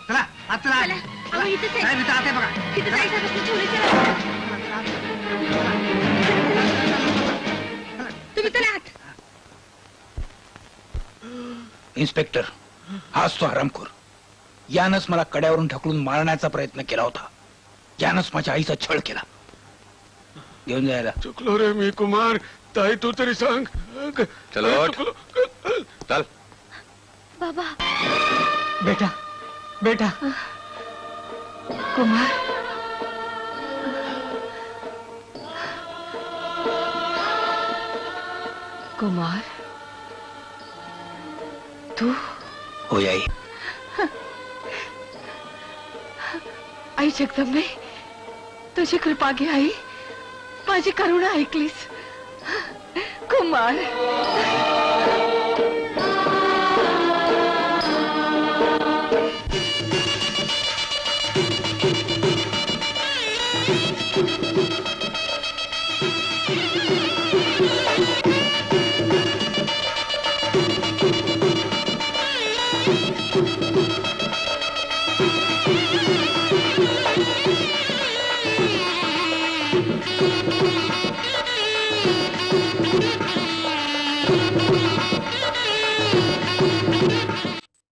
चला आत चला अहो, इथंच आहे. साहेब, इथं आत आहे बघा तिथं जायचं ठेवले चला. तुम्ही चला आत. इन्स्पेक्टर हाच तो हरामखोर. यानंच मला कड्यावरून ढकलून मारण्याचा प्रयत्न केला होता. यानंच माझ्या आईचा छळ केला. घेऊन जायला चुकलो रे मी कुमार. ताई तू तरी सांग. चलो उठ. चल. बाबा बेटा बेटा कुमार कुमार तू होय आई. आई जगदंबे तुझी कृपा घे आई. माझी करुणा ऐकलीस कुमार.